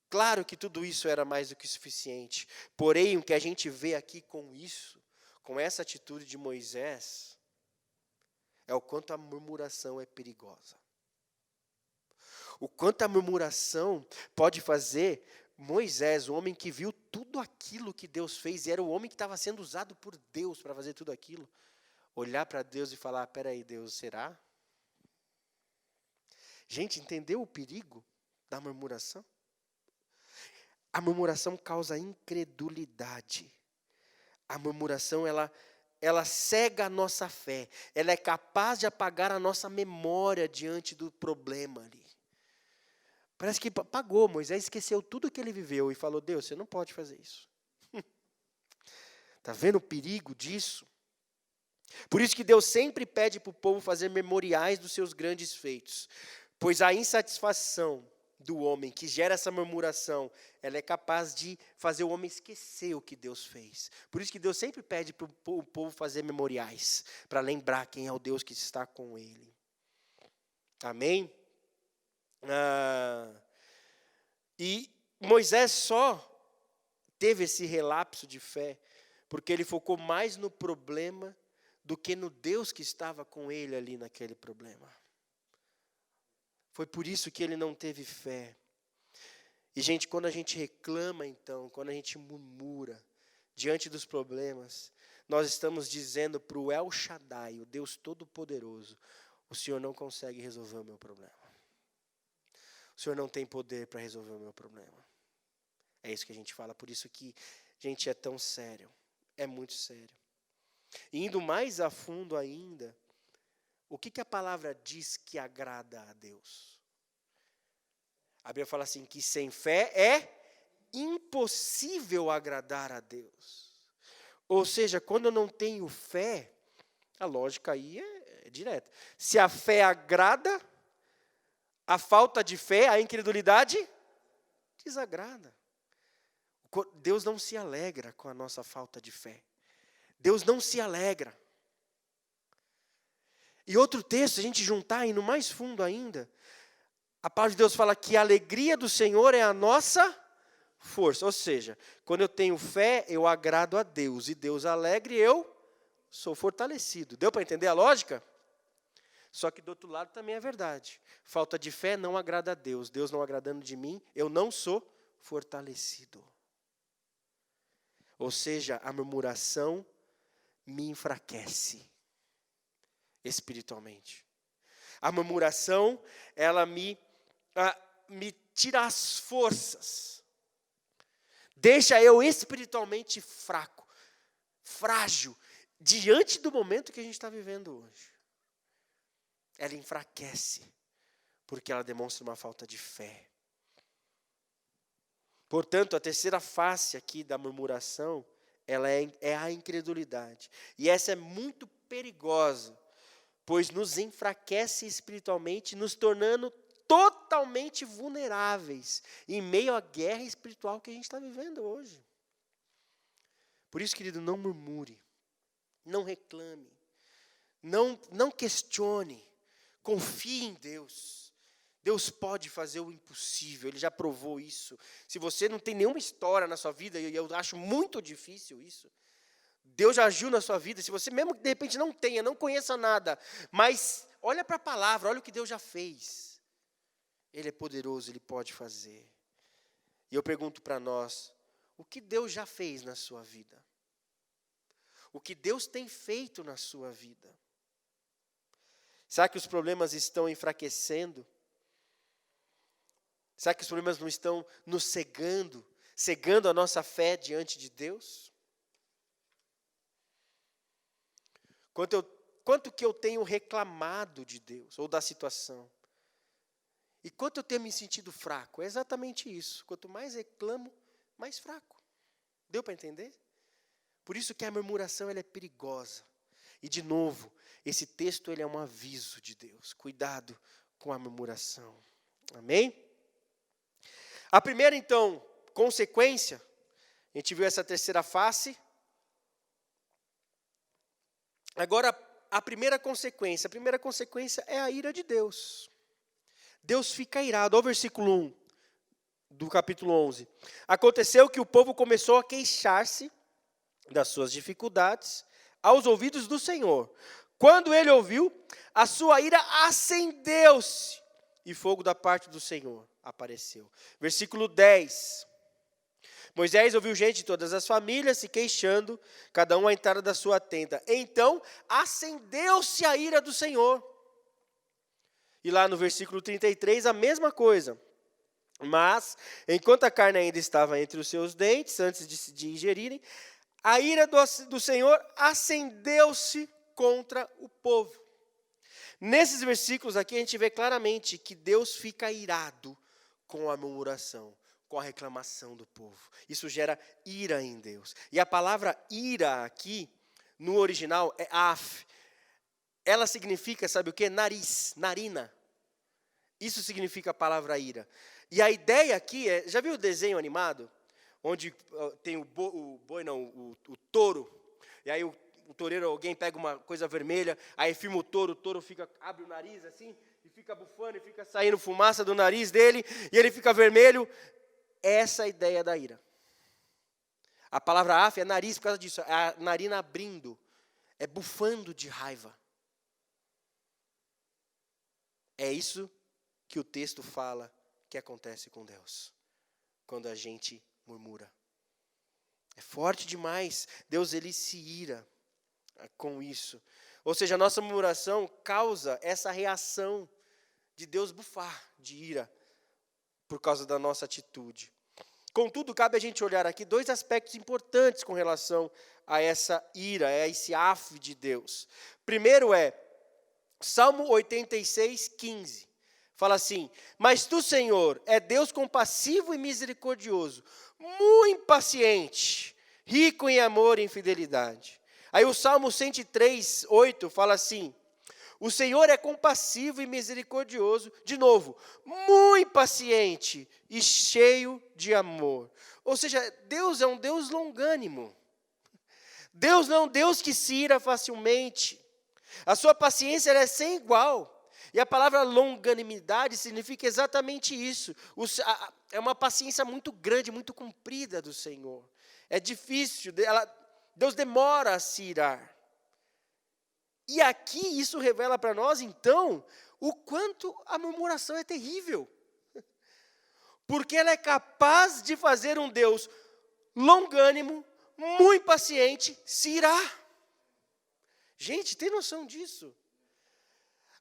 Claro que tudo isso era mais do que suficiente. Porém, o que a gente vê aqui com isso, com essa atitude de Moisés, é o quanto a murmuração é perigosa. O quanto a murmuração pode fazer Moisés, o homem que viu tudo aquilo que Deus fez, e era o homem que estava sendo usado por Deus para fazer tudo aquilo, olhar para Deus e falar: peraí, Deus, será? Gente, entendeu o perigo da murmuração? A murmuração causa incredulidade. A murmuração, ela cega a nossa fé. Ela é capaz de apagar a nossa memória diante do problema ali. Parece que apagou. Moisés esqueceu tudo que ele viveu e falou: Deus, você não pode fazer isso. Está vendo o perigo disso? Por isso que Deus sempre pede para o povo fazer memoriais dos seus grandes feitos. Pois a insatisfação do homem que gera essa murmuração, ela é capaz de fazer o homem esquecer o que Deus fez. Por isso que Deus sempre pede para o povo fazer memoriais, para lembrar quem é o Deus que está com ele. Amém? E Moisés só teve esse relapso de fé, porque ele focou mais no problema do que no Deus que estava com ele ali naquele problema. Foi por isso que ele não teve fé. E, gente, quando a gente reclama, então, quando a gente murmura diante dos problemas, nós estamos dizendo para o El Shaddai, o Deus Todo-Poderoso, o Senhor não consegue resolver o meu problema. O Senhor não tem poder para resolver o meu problema. É isso que a gente fala, por isso que, gente, é tão sério. É muito sério. E indo mais a fundo ainda, o que a palavra diz que agrada a Deus? A Bíblia fala assim, que sem fé é impossível agradar a Deus. Ou seja, quando eu não tenho fé, a lógica aí é direta. Se a fé agrada, a falta de fé, a incredulidade, desagrada. Deus não se alegra com a nossa falta de fé. Deus não se alegra. E outro texto, a gente juntar, indo mais fundo ainda, a palavra de Deus fala que a alegria do Senhor é a nossa força. Ou seja, quando eu tenho fé, eu agrado a Deus. E Deus alegre, eu sou fortalecido. Deu para entender a lógica? Só que do outro lado também é verdade. Falta de fé não agrada a Deus. Deus não agradando de mim, eu não sou fortalecido. Ou seja, a murmuração me enfraquece espiritualmente. A murmuração, ela me tira as forças. Deixa eu espiritualmente fraco, frágil, diante do momento que a gente está vivendo hoje. Ela enfraquece, porque ela demonstra uma falta de fé. Portanto, a terceira face aqui da murmuração, ela é a incredulidade. E essa é muito perigosa, pois nos enfraquece espiritualmente, nos tornando totalmente vulneráveis em meio à guerra espiritual que a gente está vivendo hoje. Por isso, querido, não murmure, não reclame, não questione, confie em Deus. Deus pode fazer o impossível, Ele já provou isso. Se você não tem nenhuma história na sua vida, e eu acho muito difícil isso, Deus já agiu na sua vida, se você mesmo de repente não tenha, não conheça nada, mas olha para a palavra, olha o que Deus já fez. Ele é poderoso, Ele pode fazer. E eu pergunto para nós, o que Deus já fez na sua vida? O que Deus tem feito na sua vida? Será que os problemas estão enfraquecendo? Será que os problemas não estão nos cegando a nossa fé diante de Deus? Quanto que eu tenho reclamado de Deus, ou da situação? E quanto eu tenho me sentido fraco? É exatamente isso. Quanto mais reclamo, mais fraco. Deu para entender? Por isso que a murmuração ela é perigosa. E de novo, esse texto ele é um aviso de Deus. Cuidado com a murmuração. Amém? A primeira, então, consequência, a gente viu essa terceira face. Agora, a primeira consequência é a ira de Deus. Deus fica irado. Olha o versículo 1 do capítulo 11. Aconteceu que o povo começou a queixar-se das suas dificuldades aos ouvidos do Senhor. Quando ele ouviu, a sua ira acendeu-se e fogo da parte do Senhor apareceu. Versículo 10. Moisés ouviu gente de todas as famílias se queixando, cada um à entrada da sua tenda. Então, acendeu-se a ira do Senhor. E lá no versículo 33, a mesma coisa. Mas, enquanto a carne ainda estava entre os seus dentes, antes de ingerirem, a ira do Senhor acendeu-se contra o povo. Nesses versículos aqui, a gente vê claramente que Deus fica irado com a murmuração, com a reclamação do povo. Isso gera ira em Deus. E a palavra ira aqui, no original, é af. Ela significa, sabe o quê? Nariz, narina. Isso significa a palavra ira. E a ideia aqui é, já viu o desenho animado? Onde tem o touro. E aí o toureiro, alguém pega uma coisa vermelha, aí filma o touro abre o nariz assim, e fica bufando, e fica saindo fumaça do nariz dele, e ele fica vermelho. Essa é a ideia da ira. A palavra af é nariz por causa disso, é a narina abrindo, é bufando de raiva. É isso que o texto fala que acontece com Deus, quando a gente murmura. É forte demais. Deus, ele se ira com isso. Ou seja, a nossa murmuração causa essa reação de Deus bufar de ira por causa da nossa atitude. Contudo, cabe a gente olhar aqui dois aspectos importantes com relação a essa ira, a esse af de Deus. Primeiro é Salmo 86, 15. Fala assim: mas tu, Senhor, é Deus compassivo e misericordioso, muito paciente, rico em amor e em fidelidade. Aí o Salmo 103, 8 fala assim: o Senhor é compassivo e misericordioso, de novo, muito paciente e cheio de amor. Ou seja, Deus é um Deus longânimo. Deus não é um Deus que se ira facilmente. A sua paciência é sem igual. E a palavra longanimidade significa exatamente isso. É uma paciência muito grande, muito comprida do Senhor. É difícil, Deus demora a se irar. E aqui isso revela para nós, então, o quanto a murmuração é terrível. Porque ela é capaz de fazer um Deus longânimo, muito paciente, se irar. Gente, tem noção disso?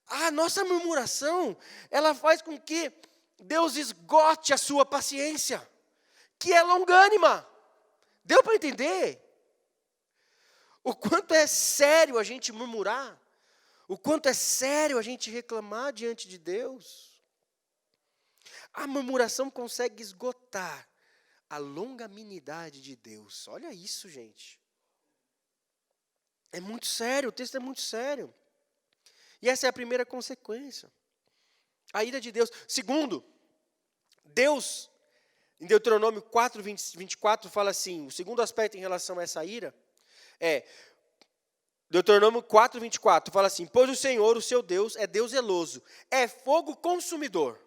A nossa murmuração, ela faz com que Deus esgote a sua paciência, que é longânima. Deu para entender? O quanto é sério a gente murmurar, o quanto é sério a gente reclamar diante de Deus. A murmuração consegue esgotar a longanimidade de Deus. Olha isso, gente. É muito sério, o texto é muito sério. E essa é a primeira consequência. A ira de Deus. Segundo, Deus, em Deuteronômio 4, 24, fala assim, o segundo aspecto em relação a essa ira, Deuteronômio 4, 24, fala assim: pois o Senhor, o seu Deus, é Deus zeloso, é fogo consumidor.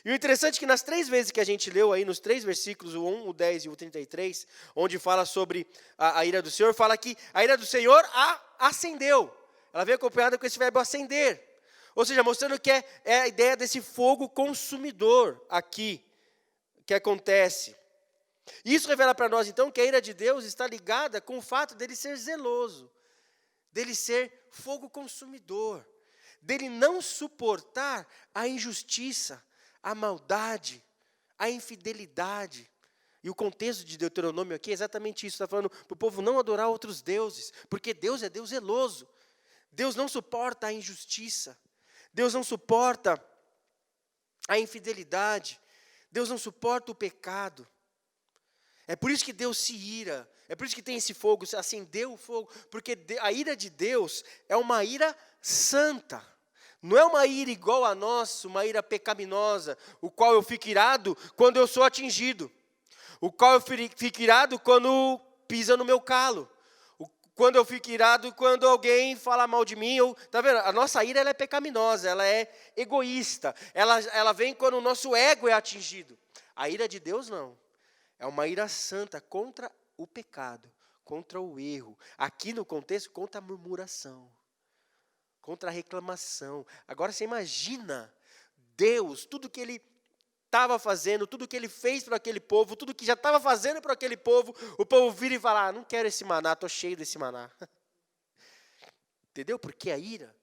E o interessante é que nas 3 vezes que a gente leu aí, nos 3 versículos, o 1, o 10 e o 33, onde fala sobre a ira do Senhor, fala que a ira do Senhor acendeu. Ela vem acompanhada com esse verbo acender. Ou seja, mostrando que é a ideia desse fogo consumidor aqui, que acontece. Isso revela para nós, então, que a ira de Deus está ligada com o fato dele ser zeloso, dele ser fogo consumidor, dele não suportar a injustiça, a maldade, a infidelidade. E o contexto de Deuteronômio aqui é exatamente isso. Está falando para o povo não adorar outros deuses, porque Deus é Deus zeloso. Deus não suporta a injustiça. Deus não suporta a infidelidade. Deus não suporta o pecado. É por isso que Deus se ira. É por isso que tem esse fogo, acendeu o fogo. Porque a ira de Deus é uma ira santa. Não é uma ira igual a nossa, uma ira pecaminosa, o qual eu fico irado quando eu sou atingido. O qual eu fico irado quando pisa no meu calo. Quando eu fico irado quando alguém fala mal de mim. Tá vendo? A nossa ira ela é pecaminosa, ela é egoísta. Ela vem quando o nosso ego é atingido. A ira de Deus não. É uma ira santa contra o pecado, contra o erro. Aqui no contexto, contra a murmuração, contra a reclamação. Agora você imagina Deus, tudo que Ele estava fazendo, tudo que Ele fez para aquele povo, tudo que já estava fazendo para aquele povo, o povo vira e fala: não quero esse maná, estou cheio desse maná. Entendeu? Porque a ira,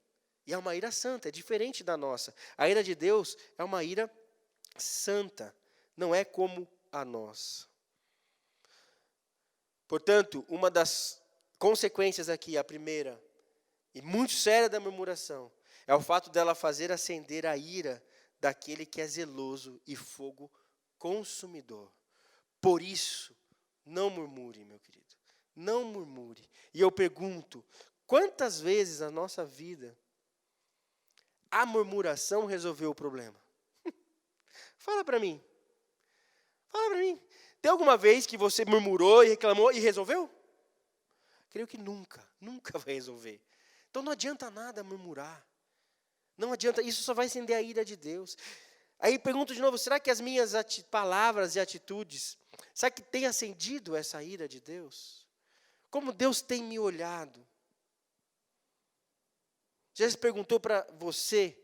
e é uma ira santa, é diferente da nossa. A ira de Deus é uma ira santa, não é como a nossa. Portanto, uma das consequências aqui, a primeira, e muito séria da murmuração, é o fato dela fazer acender a ira daquele que é zeloso e fogo consumidor. Por isso, não murmure, meu querido. Não murmure. E eu pergunto, quantas vezes na nossa vida a murmuração resolveu o problema? Fala para mim. Fala para mim. Tem alguma vez que você murmurou e reclamou e resolveu? Creio que nunca vai resolver. Então não adianta nada murmurar. Não adianta, isso só vai acender a ira de Deus. Aí pergunto de novo, será que as minhas palavras e atitudes, será que tem acendido essa ira de Deus? Como Deus tem me olhado? Já se perguntou para você,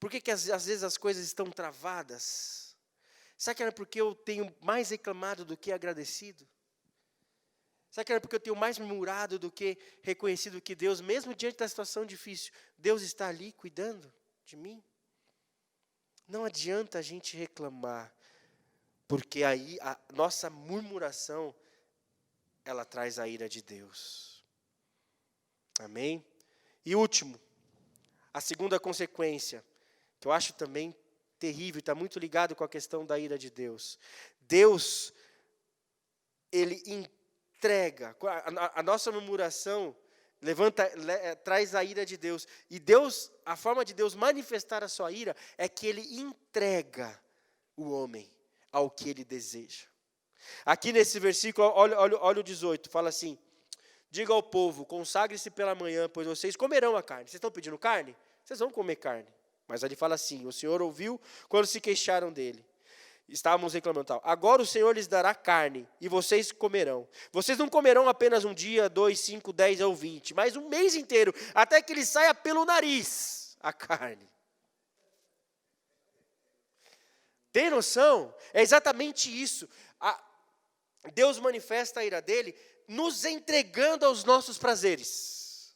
por que às vezes as coisas estão travadas? Será que era porque eu tenho mais reclamado do que agradecido? Será que era porque eu tenho mais murmurado do que reconhecido que Deus, mesmo diante da situação difícil, Deus está ali cuidando de mim? Não adianta a gente reclamar, porque aí a nossa murmuração, ela traz a ira de Deus. Amém? E último, a segunda consequência, que eu acho também terrível, está muito ligado com a questão da ira de Deus. Deus, Ele entrega, a nossa murmuração traz a ira de Deus. E Deus, a forma de Deus manifestar a sua ira é que Ele entrega o homem ao que Ele deseja. Aqui nesse versículo, olha o 18, fala assim: diga ao povo, consagre-se pela manhã, pois vocês comerão a carne. Vocês estão pedindo carne? Vocês vão comer carne. Mas ele fala assim: o Senhor ouviu quando se queixaram dele. Estávamos reclamando tal. Agora o Senhor lhes dará carne, e vocês comerão. Vocês não comerão apenas um dia, 2, 5, 10 ou 20, mas um mês inteiro, até que lhe saia pelo nariz a carne. Tem noção? É exatamente isso. Deus manifesta a ira dele nos entregando aos nossos prazeres.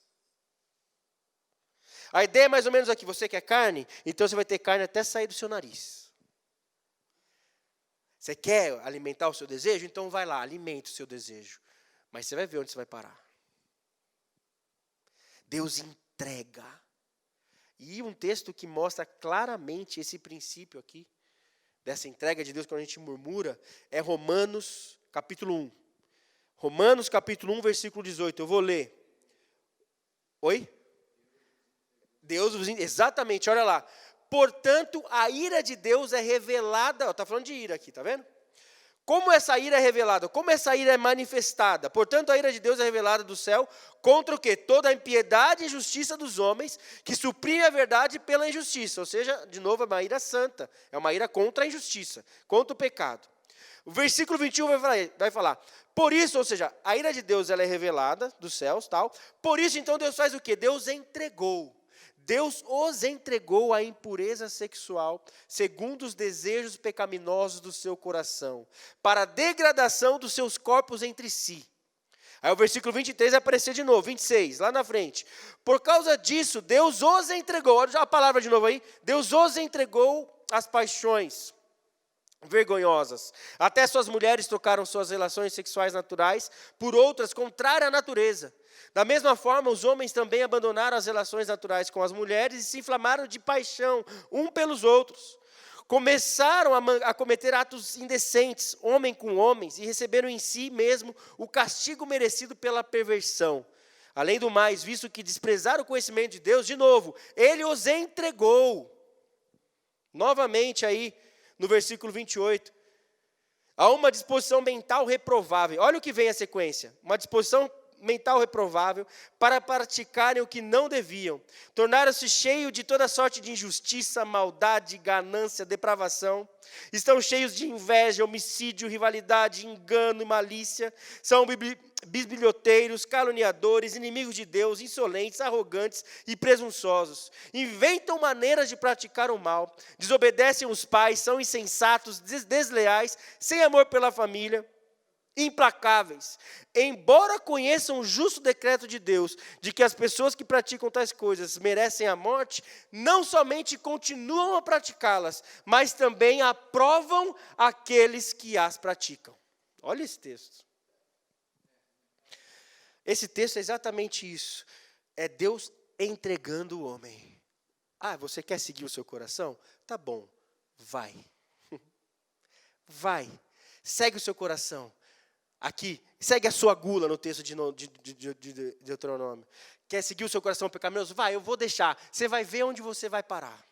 A ideia é mais ou menos aqui: você quer carne? Então você vai ter carne até sair do seu nariz. Você quer alimentar o seu desejo? Então vai lá, alimente o seu desejo. Mas você vai ver onde você vai parar. Deus entrega. E um texto que mostra claramente esse princípio aqui, dessa entrega de Deus quando a gente murmura, é Romanos capítulo 1. Romanos capítulo 1, versículo 18. Eu vou ler. Oi? Deus, exatamente, olha lá. Portanto, a ira de Deus é revelada, está falando de ira aqui, está vendo? Como essa ira é revelada? Como essa ira é manifestada? Portanto, a ira de Deus é revelada do céu contra o quê? Toda a impiedade e injustiça dos homens, que suprime a verdade pela injustiça. Ou seja, de novo, é uma ira santa, é uma ira contra a injustiça, contra o pecado. O versículo 21 vai falar, por isso, ou seja, a ira de Deus ela é revelada dos céus, tal. Por isso, então, Deus faz o quê? Deus os entregou à impureza sexual, segundo os desejos pecaminosos do seu coração, para a degradação dos seus corpos entre si. Aí o versículo 23 vai aparecer de novo, 26, lá na frente. Por causa disso, Deus os entregou, olha a palavra de novo aí, Deus os entregou às paixões vergonhosas. Até suas mulheres trocaram suas relações sexuais naturais por outras contrárias à natureza. Da mesma forma, os homens também abandonaram as relações naturais com as mulheres e se inflamaram de paixão um pelos outros. Começaram a cometer atos indecentes, homem com homens, e receberam em si mesmo o castigo merecido pela perversão. Além do mais, visto que desprezaram o conhecimento de Deus, de novo, Ele os entregou. Novamente aí, no versículo 28, há uma disposição mental reprovável. Olha o que vem a sequência. Uma disposição mental reprovável para praticarem o que não deviam. Tornaram-se cheios de toda sorte de injustiça, maldade, ganância, depravação. Estão cheios de inveja, homicídio, rivalidade, engano e malícia. São bisbilhoteiros, caluniadores, inimigos de Deus, insolentes, arrogantes e presunçosos. Inventam maneiras de praticar o mal, desobedecem os pais, são insensatos, desleais, sem amor pela família, implacáveis. Embora conheçam o justo decreto de Deus, de que as pessoas que praticam tais coisas merecem a morte, não somente continuam a praticá-las, mas também aprovam aqueles que as praticam. Olha esse texto. Esse texto é exatamente isso. É Deus entregando o homem. Ah, você quer seguir o seu coração? Tá bom, vai. vai, segue o seu coração. Aqui, segue a sua gula no texto de Deuteronômio. Quer seguir o seu coração pecaminoso? Vai, eu vou deixar. Você vai ver onde você vai parar.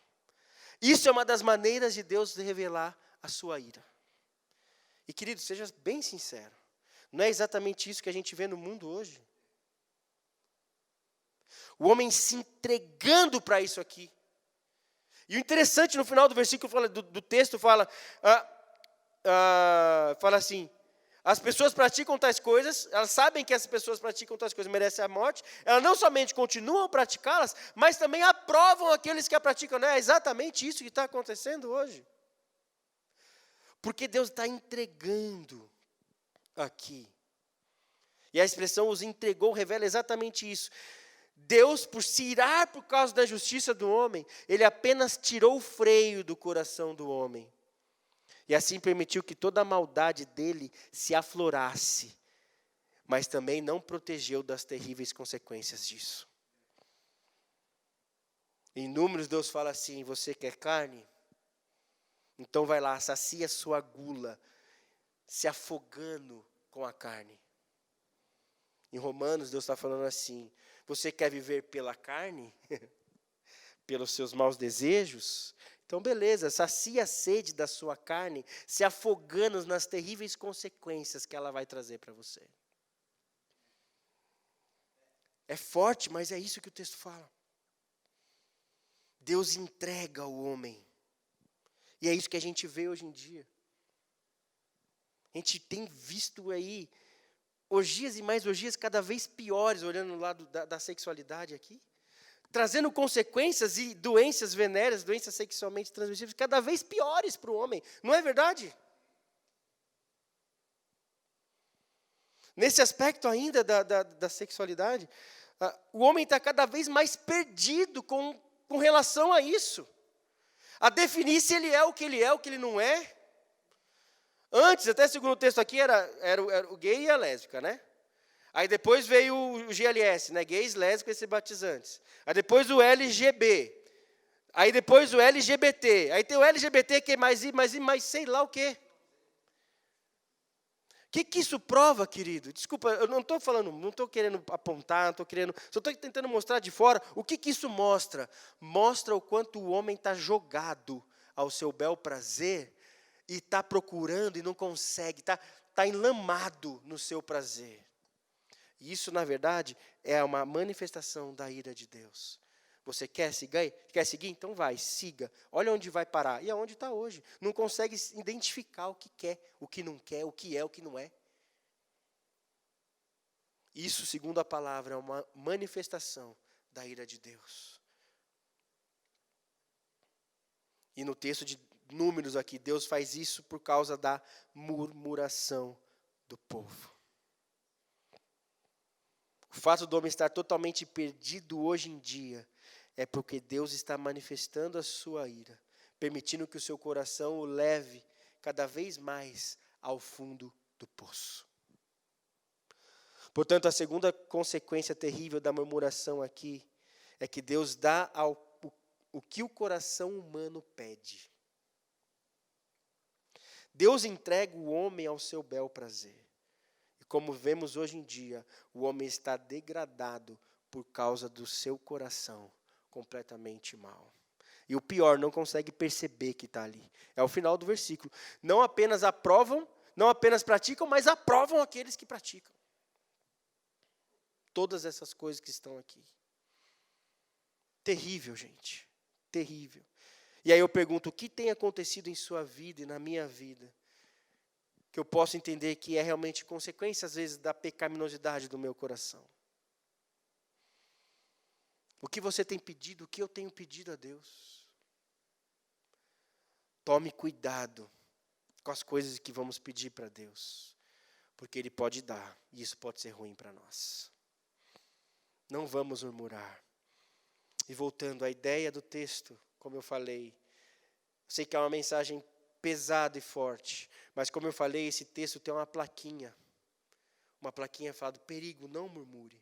Isso é uma das maneiras de Deus revelar a sua ira. E querido, seja bem sincero. Não é exatamente isso que a gente vê no mundo hoje? O homem se entregando para isso aqui. E o interessante, no final do versículo do texto, fala assim, as pessoas praticam tais coisas, elas sabem que as pessoas praticam tais coisas, merecem a morte, elas não somente continuam a praticá-las, mas também aprovam aqueles que a praticam. Não é exatamente isso que está acontecendo hoje? Porque Deus está entregando aqui. E a expressão os entregou revela exatamente isso. Deus, por se irar por causa da justiça do homem, Ele apenas tirou o freio do coração do homem. E assim permitiu que toda a maldade dele se aflorasse, mas também não protegeu das terríveis consequências disso. Em Números, Deus fala assim: você quer carne? Então vai lá, sacia sua gula, se afogando com a carne. Em Romanos, Deus está falando assim: você quer viver pela carne? Pelos seus maus desejos? Então, beleza, sacia a sede da sua carne, se afogando nas terríveis consequências que ela vai trazer para você. É forte, mas é isso que o texto fala. Deus entrega o homem. E é isso que a gente vê hoje em dia. A gente tem visto aí orgias e mais orgias cada vez piores, olhando no lado da sexualidade aqui, trazendo consequências e doenças venéreas, doenças sexualmente transmissíveis, cada vez piores para o homem. Não é verdade? Nesse aspecto ainda da sexualidade, o homem está cada vez mais perdido com relação a isso. A definir se ele é o que ele não é. Antes, até segundo o texto aqui, era o gay e a lésbica, né? Aí depois veio o GLS, né? Gays, lésbicas e simpatizantes. Aí depois o LGB. Aí depois o LGBT. Aí tem o LGBT que é mais sei lá o quê. O que isso prova, querido? Desculpa, eu não estou falando, não estou querendo apontar, não estou querendo, só estou tentando mostrar de fora. O que isso mostra? Mostra o quanto o homem está jogado ao seu bel prazer e está procurando e não consegue, está enlamado no seu prazer. E isso, na verdade, é uma manifestação da ira de Deus. Você quer seguir? Quer seguir? Então vai, siga. Olha onde vai parar. E aonde está hoje. Não consegue identificar o que quer, o que não quer, o que é, o que não é. Isso, segundo a palavra, é uma manifestação da ira de Deus. E no texto de Números aqui, Deus faz isso por causa da murmuração do povo. O fato do homem estar totalmente perdido hoje em dia é porque Deus está manifestando a sua ira, permitindo que o seu coração o leve cada vez mais ao fundo do poço. Portanto, a segunda consequência terrível da murmuração aqui é que Deus dá o que o coração humano pede. Deus entrega o homem ao seu bel prazer. E como vemos hoje em dia, o homem está degradado por causa do seu coração completamente mau. E o pior, não consegue perceber que está ali. É o final do versículo. Não apenas aprovam, não apenas praticam, mas aprovam aqueles que praticam. Todas essas coisas que estão aqui. Terrível, gente. Terrível. E aí eu pergunto, o que tem acontecido em sua vida e na minha vida, que eu posso entender que é realmente consequência, às vezes, da pecaminosidade do meu coração? O que você tem pedido, o que eu tenho pedido a Deus? Tome cuidado com as coisas que vamos pedir para Deus, porque Ele pode dar, e isso pode ser ruim para nós. Não vamos murmurar. E voltando à ideia do texto, como eu falei, sei que é uma mensagem pesada e forte, mas como eu falei, esse texto tem uma plaquinha falando, perigo, não murmure.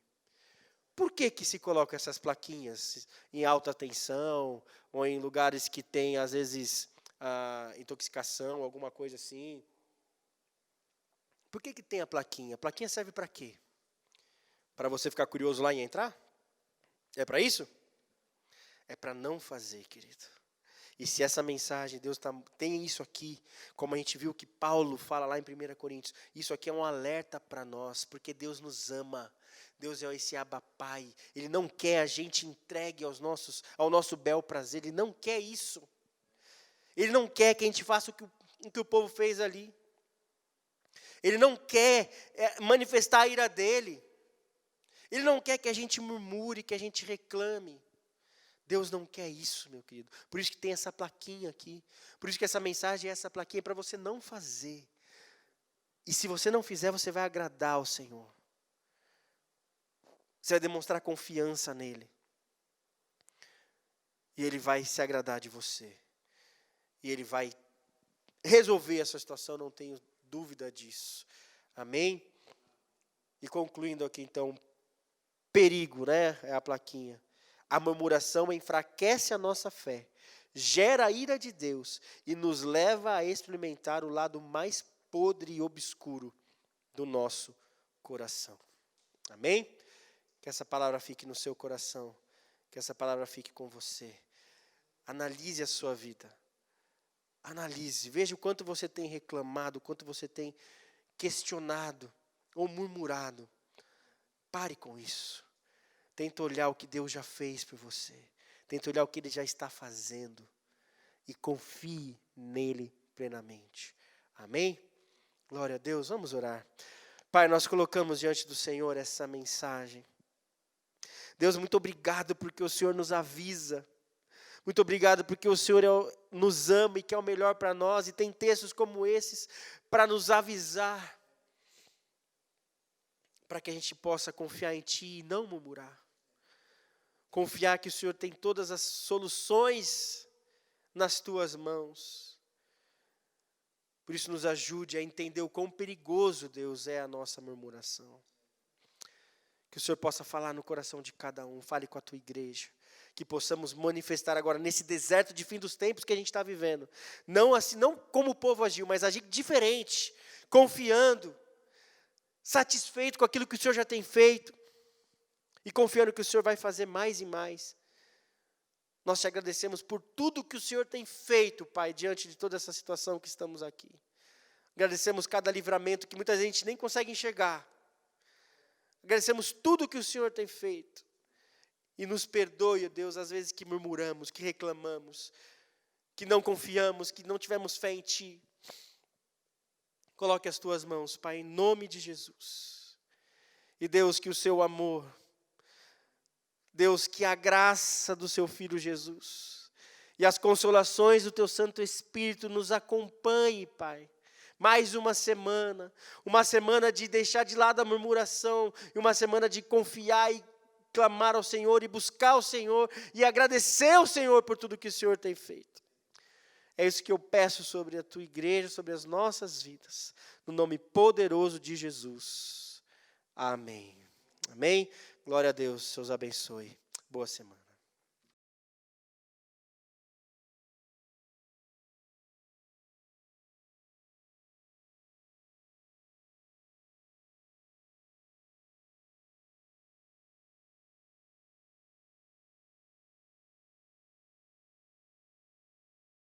Por que se colocam essas plaquinhas em alta tensão, ou em lugares que tem, às vezes, intoxicação, alguma coisa assim. Por que tem a plaquinha? A plaquinha serve para quê? Para você ficar curioso lá e entrar? É para isso? É para não fazer, querido. E se essa mensagem, Deus tem isso aqui, como a gente viu que Paulo fala lá em 1 Coríntios, isso aqui é um alerta para nós, porque Deus nos ama. Deus é esse Abba Pai. Ele não quer a gente entregue ao nosso bel prazer. Ele não quer isso. Ele não quer que a gente faça o que o povo fez ali. Ele não quer manifestar a ira dele. Ele não quer que a gente murmure, que a gente reclame. Deus não quer isso, meu querido. Por isso que tem essa plaquinha aqui. Por isso que essa mensagem é essa plaquinha para você não fazer. E se você não fizer, você vai agradar ao Senhor. Você vai demonstrar confiança nele. E ele vai se agradar de você. E ele vai resolver essa situação, não tenho dúvida disso. Amém? E concluindo aqui então, perigo, né? É a plaquinha. A murmuração enfraquece a nossa fé, gera a ira de Deus e nos leva a experimentar o lado mais podre e obscuro do nosso coração. Amém? Que essa palavra fique no seu coração, que essa palavra fique com você. Analise a sua vida. Analise, veja o quanto você tem reclamado, o quanto você tem questionado ou murmurado. Pare com isso. Tenta olhar o que Deus já fez por você. Tenta olhar o que Ele já está fazendo. E confie nele plenamente. Amém? Glória a Deus. Vamos orar. Pai, nós colocamos diante do Senhor essa mensagem. Deus, muito obrigado porque o Senhor nos avisa. Muito obrigado porque o Senhor nos ama e quer o melhor para nós. E tem textos como esses para nos avisar. Para que a gente possa confiar em Ti e não murmurar. Confiar que o Senhor tem todas as soluções nas Tuas mãos. Por isso nos ajude a entender o quão perigoso, Deus, é a nossa murmuração. Que o Senhor possa falar no coração de cada um, fale com a Tua igreja. Que possamos manifestar agora nesse deserto de fim dos tempos que a gente está vivendo. Não assim, não como o povo agiu, mas agir diferente, confiando, satisfeito com aquilo que o Senhor já tem feito. E confiando que o Senhor vai fazer mais e mais. Nós te agradecemos por tudo que o Senhor tem feito, Pai, diante de toda essa situação que estamos aqui. Agradecemos cada livramento que muita gente nem consegue enxergar. Agradecemos tudo que o Senhor tem feito. E nos perdoe, Deus, às vezes que murmuramos, que reclamamos, que não confiamos, que não tivemos fé em Ti. Coloque as Tuas mãos, Pai, em nome de Jesus. E Deus, que o Seu amor, Deus, que a graça do Seu Filho Jesus e as consolações do Teu Santo Espírito nos acompanhe, Pai. Mais uma semana de deixar de lado a murmuração, e uma semana de confiar e clamar ao Senhor e buscar o Senhor e agradecer ao Senhor por tudo que o Senhor tem feito. É isso que eu peço sobre a Tua igreja, sobre as nossas vidas, no nome poderoso de Jesus. Amém. Amém. Glória a Deus, Deus abençoe. Boa semana.